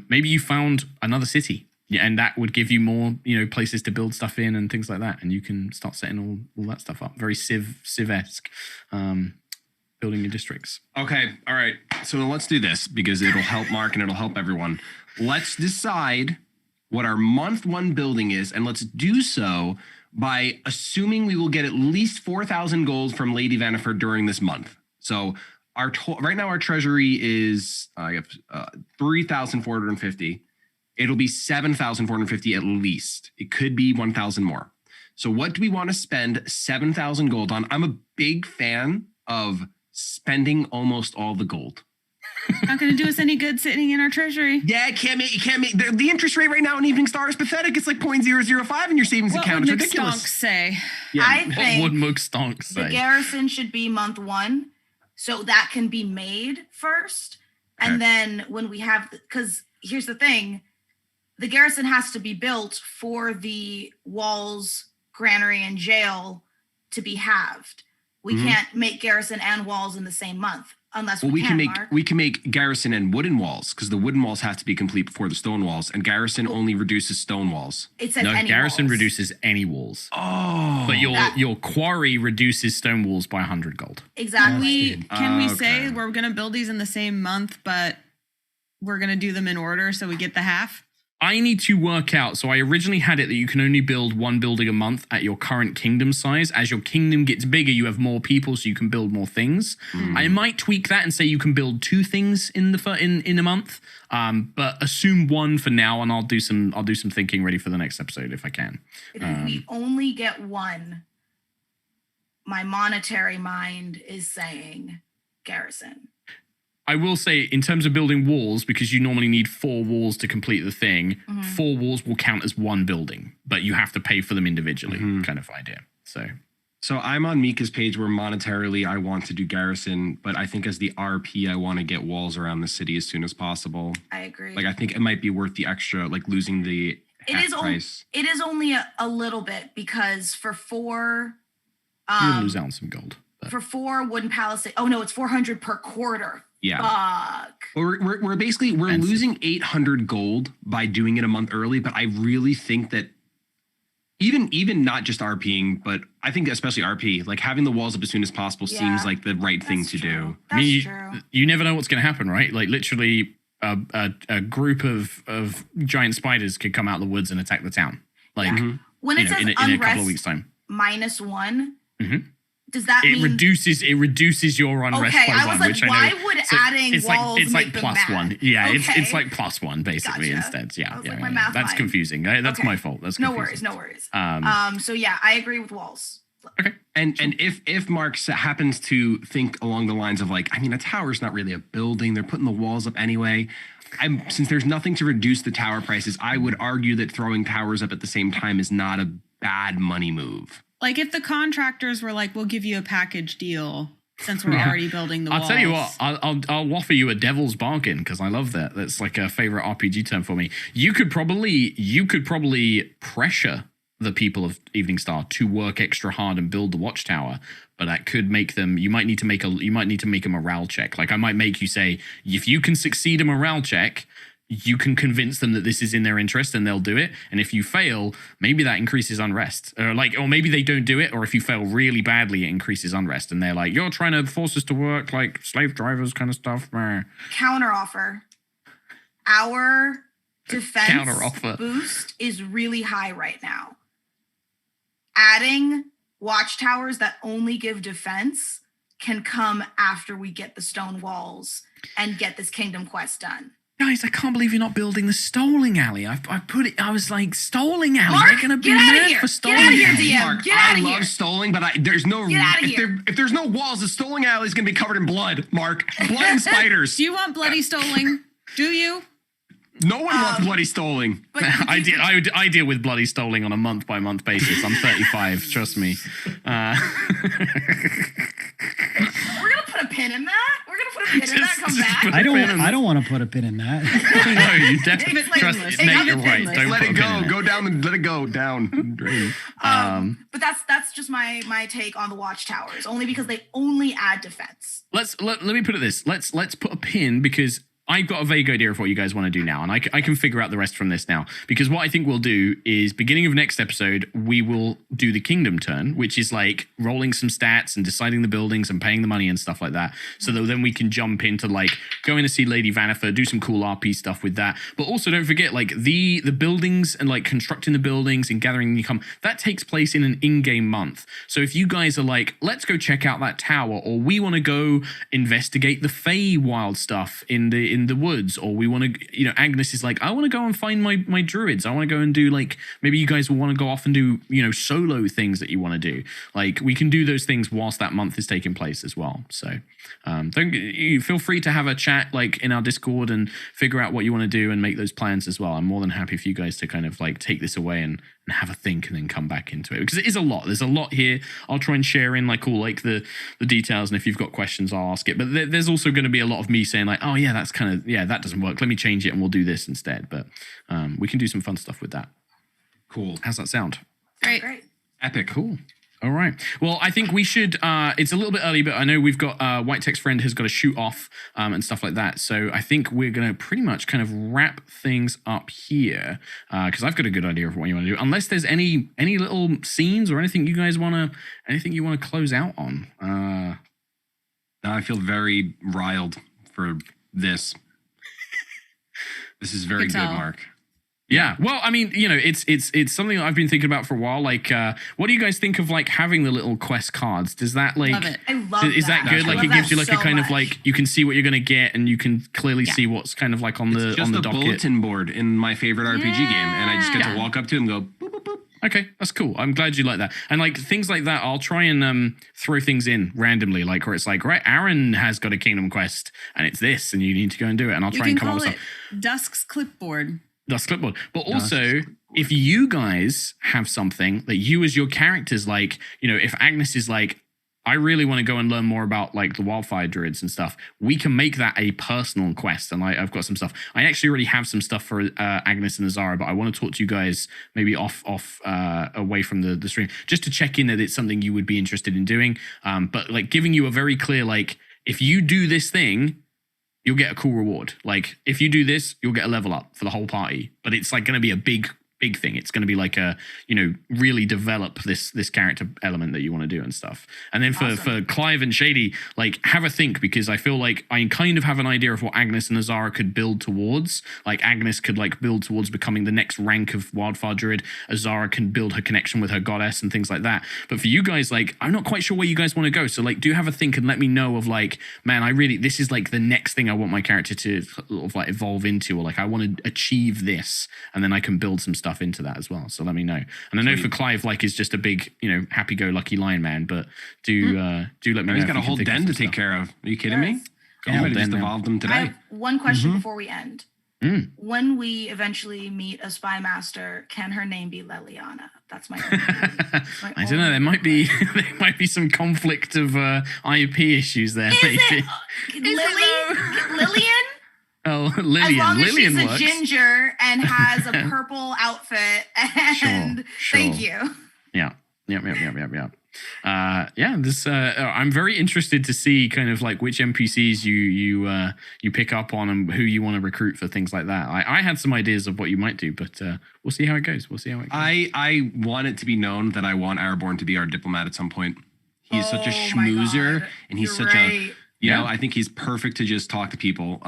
maybe you found another city. Yeah, and that would give you more, places to build stuff in and things like that, and you can start setting all that stuff up. Very Civ-esque, building your districts. Okay, all right. So then let's do this because it'll help Mark and it'll help everyone. Let's decide what our month 1 building is, and let's do so by assuming we will get at least 4,000 gold from Lady Vanniford during this month. So right now our treasury is 3,450. It'll be 7,450 at least. It could be 1,000 more. So what do we want to spend 7,000 gold on? I'm a big fan of spending almost all the gold. Not going to do us any good sitting in our treasury. Yeah, it can't make the interest rate right now in Eveningstar is pathetic. It's like 0.005 in your savings account. It's ridiculous. What would say? Yeah. I think what would Mookstonk say? The garrison should be month 1, so that can be made first. Okay. And then when we have, because here's the thing, the garrison has to be built for the walls, granary, and jail to be halved. We can't make garrison and walls in the same month unless we can make garrison and wooden walls because the wooden walls have to be complete before the stone walls, and garrison only reduces stone walls. It says any garrison walls. Reduces any walls. Oh, but your quarry reduces stone walls by 100 gold. Exactly. Can we say we're going to build these in the same month, but we're going to do them in order so we get the half? I need to work out. So I originally had it that you can only build 1 building a month at your current kingdom size. As your kingdom gets bigger, you have more people, so you can build more things. I might tweak that and say you can build 2 things in a month. But assume 1 for now, and I'll do some thinking ready for the next episode if I can. If we only get 1, my monetary mind is saying garrison. I will say, in terms of building walls, because you normally need 4 walls to complete the thing, 4 walls will count as 1 building, but you have to pay for them individually, kind of idea. So I'm on Mica's page where monetarily I want to do garrison, but I think as the RP, I want to get walls around the city as soon as possible. I agree. Like, I think it might be worth the extra, like losing the half price. It is only a little bit because for 4... you lose out on some gold. But. For 4 wooden palisades... Oh, no, it's 400 per quarter. Yeah. Fuck. We're basically losing 800 gold by doing it a month early, but I really think that even not just RPing, but I think especially RP, like having the walls up as soon as possible seems like the right thing to do. That's true. You never know what's going to happen, right? Like literally a group of giant spiders could come out of the woods and attack the town. Like when it says in a couple of weeks' time. -1. Does that mean it reduces your unrest by 1? I was like, which I why know. would adding walls it's make like them plus mad? 1. Yeah, Okay. it's like plus 1 basically instead. Yeah, my math that's mind. confusing. That's my fault. That's confusing. No worries. So yeah, I agree with walls. Okay, And if Mark happens to think along the lines of like, I mean, a tower is not really a building. They're putting the walls up anyway. Since there's nothing to reduce the tower prices, I would argue that throwing towers up at the same time is not a bad money move. Like if the contractors were like, we'll give you a package deal since we're already building the walls. I'll tell you what, I'll offer you a devil's bargain because I love that. That's like a favorite RPG term for me. You could probably pressure the people of Eveningstar to work extra hard and build the watchtower, but that could make them. You might need to make a morale check. Like I might make you say, if you can succeed a morale check, you can convince them that this is in their interest and they'll do it. And if you fail, maybe that increases unrest, or maybe they don't do it. Or if you fail really badly, it increases unrest. And they're like, you're trying to force us to work like slave drivers kind of stuff. Counter offer. Our defense Counteroffer. boost is really high right now. Adding watchtowers that only give defense can come after we get the stone walls and get this kingdom quest done. Guys, I can't believe you're not building the Stoling Alley. I put it. I was like, Stoling Alley. Mark, they're gonna be get outta mad here. for Get Stoling outta here, Alley. DM. Mark, Get outta I here. love Stoling, but there's no. Get outta here. If there's no walls, the Stoling Alley is gonna be covered in blood. Mark, blood and spiders. Do you want bloody Stoling? Do you? No one wants bloody Stoling. But I deal with bloody Stoling on a month-by-month basis. I'm 35, trust me. we're gonna put a pin in that. We're gonna put a pin in that. Come just back. put- I don't want to put a pin in that. No, you definitely David trust Pinless. Nate. David You're right. Pinless. Don't Let put it a pin in go. Go down. Let it go down. Drain. But that's just my take on the watchtowers. Only because they only add defense. Let me put it this. Let's put a pin because I've got a vague idea of what you guys want to do now, and I can figure out the rest from this now. Because what I think we'll do is, beginning of next episode, we will do the kingdom turn, which is like rolling some stats and deciding the buildings and paying the money and stuff like that. So that then we can jump into like going to see Lady Vanifer, do some cool RP stuff with that. But also don't forget like the buildings and like constructing the buildings and gathering income, that takes place in an in-game month. So if you guys are like, let's go check out that tower, or we want to go investigate the Feywild stuff in the woods, or we want to, Agnis is like, I want to go and find my druids. I want to go and do like, maybe you guys will want to go off and do, solo things that you want to do. Like we can do those things whilst that month is taking place as well. So you feel free to have a chat like in our Discord and figure out what you want to do and make those plans as well. I'm more than happy for you guys to kind of like take this away and have a think and then come back into it, because it is a lot. There's a lot here. I'll try and share in like all like the details, and if you've got questions, I'll ask it. But there's also going to be a lot of me saying like, oh yeah, that's kind of, that doesn't work. Let me change it and we'll do this instead. But we can do some fun stuff with that. Cool. How's that sound? Great. Epic. Cool. All right. Well, I think we should, it's a little bit early, but I know we've got White Text Friend has got to shoot off and stuff like that. So I think we're going to pretty much kind of wrap things up here, because I've got a good idea of what you want to do. Unless there's any little scenes or anything you guys want to close out on. Now I feel very riled for this. This is very Good good, tell. Mark. Yeah, well, I mean, it's something that I've been thinking about for a while. Like, what do you guys think of like having the little quest cards? Does that like, Love it. I love is that good? I Like, love it gives you that like a so kind of much. like you can see what you're gonna get, and you can clearly see what's kind of like on the It's just on the a docket. bulletin board in my favorite RPG game, and I just get Yeah. to walk up to him and go, boop, boop, boop. Okay, that's cool. I'm glad you like that. And like things like that, I'll try and throw things in randomly, like where it's like, right, Aaron has got a kingdom quest, and it's this, and you need to go and do it. And I'll You try can and come up call with it stuff. Dusk's Clipboard. That's clipboard. But also, if you guys have something that you as your characters like, if Agnes is like, I really want to go and learn more about like the wildfire druids and stuff, we can make that a personal quest. And I've got some stuff. I actually already have some stuff for Agnes and Azara, but I want to talk to you guys maybe off away from the stream, just to check in that it's something you would be interested in doing. But like giving you a very clear, like, if you do this thing, you'll get a cool reward. Like, if you do this, you'll get a level up for the whole party. But it's like going to be a big thing. It's going to be like a, really develop this character element that you want to do and stuff. And then for Clive and Shady, like, have a think, because I feel like I kind of have an idea of what Agnes and Azara could build towards. Like, Agnes could like build towards becoming the next rank of Wildfire Druid. Azara can build her connection with her goddess and things like that. But for you guys, like, I'm not quite sure where you guys want to go. So like, do have a think and let me know of like, man, this is like the next thing I want my character to sort of like evolve into, or like I want to achieve this, and then I can build some stuff stuff into that as well. So let me know. And I know for Clive, like, is just a big, happy-go-lucky lion man, but do let me know. He's got a whole den to take care of. Are you kidding me? Yeah, I might have just evolved them I today. have one question before we end. When we eventually meet a spy master, can her name be Leliana? That's my only, I don't know. There might be some conflict of IP issues there. Maybe. Lillian? Oh, As Lillian. long as Lillian she's works. a ginger and has a purple outfit, and Sure. thank you. Yeah. I'm very interested to see kind of like which NPCs you pick up on and who you want to recruit for things like that. I had some ideas of what you might do, but we'll see how it goes. I want it to be known that I want Araborn to be our diplomat at some point. He's such a Oh my schmoozer, God. and he's You're such right. I think he's perfect to just talk to people.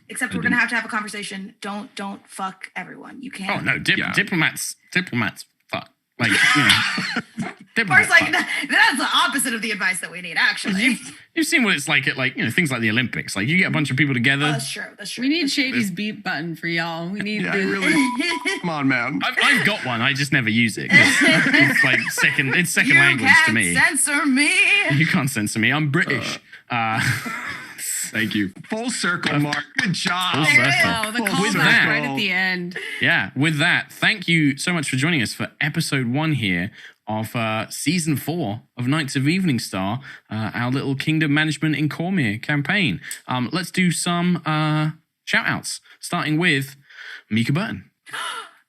Except we're gonna have to have a conversation. Don't fuck everyone. You can't. Oh no, diplomats, fuck. Like, Of course, like that's the opposite of the advice that we need. Actually, you've seen what it's like at things like the Olympics. Like you get a bunch of people together. that's true. That's true. We need Shady's beat button for y'all. We need Come on, man. I've got one. I just never use it. It's like second language to me. You can't censor me. You can't censor me. I'm British. Thank you. Full circle, Mark. Good job. Full circle. Oh, the With callback that- right at the end. Yeah, with that, thank you so much for joining us for episode 1 here of season 4 of Knights of Eveningstar, our little Kingdom Management in Cormier campaign. Let's do some shout outs, starting with Mica Burton.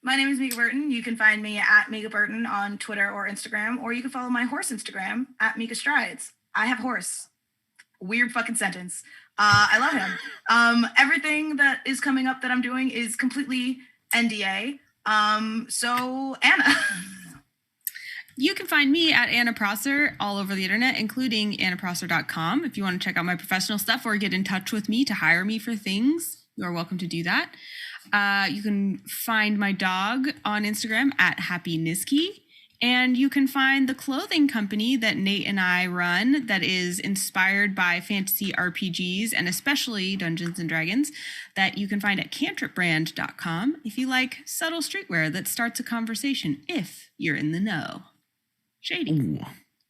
My name is Mica Burton. You can find me at Mica Burton on Twitter or Instagram, or you can follow my horse Instagram at Mica Strides. I have horse. Weird fucking sentence. I love him. Everything that is coming up that I'm doing is completely NDA. So Anna. You can find me at Anna Prosser all over the internet, including annaprosser.com. If you want to check out my professional stuff or get in touch with me to hire me for things, you are welcome to do that. You can find my dog on Instagram at Happy Niski. And you can find the clothing company that Nate and I run that is inspired by fantasy RPGs and especially Dungeons and Dragons that you can find at cantripbrand.com if you like subtle streetwear that starts a conversation if you're in the know. Shady. Ooh.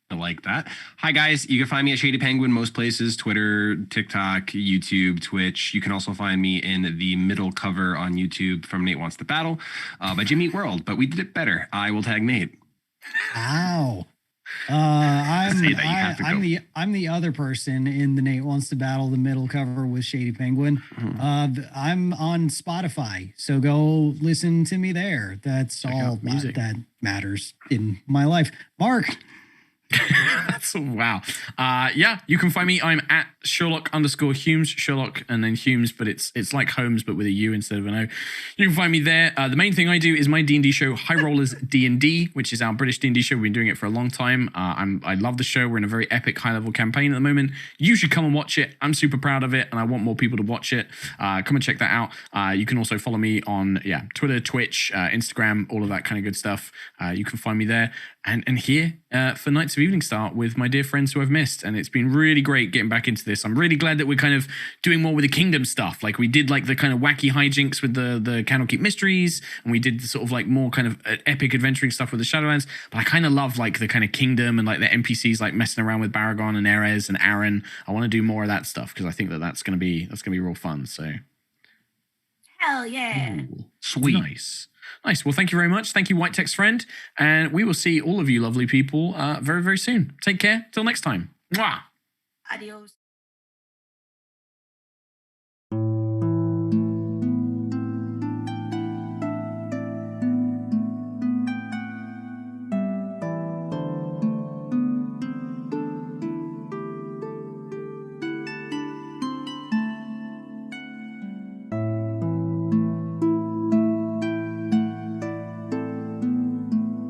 I like that. Hi, guys. You can find me at ShadyPenguinn most places, Twitter, TikTok, YouTube, Twitch. You can also find me in the middle cover on YouTube from Nate Wants to Battle by Jimmy Eat World, but we did it better. I will tag Nate. Ow. I'm Say that, you have to go. I'm the other person in the Nate Wants to Battle the middle cover with ShadyPenguinn. I'm on Spotify, so go listen to me there. That's all that matters in my life. Mark. That's wow. You can find me. I'm at Sherlock_Hulmes, Sherlock and then Hulmes, but it's like Holmes but with a U instead of an O. You can find me there. The main thing I do is my D&D show, High Rollers D&D, which is our British D&D show. We've been doing it for a long time. I love the show. We're in a very epic high-level campaign at the moment. You should come and watch it. I'm super proud of it, and I want more people to watch it. Come and check that out. You can also follow me on Twitter, Twitch, Instagram, all of that kind of good stuff. You can find me there. And here for Knights of Eveningstar with my dear friends who I've missed. And it's been really great getting back into this. I'm really glad that we're kind of doing more with the kingdom stuff. Like we did like the kind of wacky hijinks with the Candlekeep Mysteries. And we did the sort of like more kind of epic adventuring stuff with the Shadowlands. But I kind of love like the kind of kingdom and like the NPCs like messing around with Baragon and Erez and Aaron. I want to do more of that stuff because I think that's going to be real fun. So. Hell yeah. Ooh, sweet. Nice. Well, thank you very much. Thank you, White Text Friend. And we will see all of you lovely people very, very soon. Take care. Till next time. Mwah. Adios.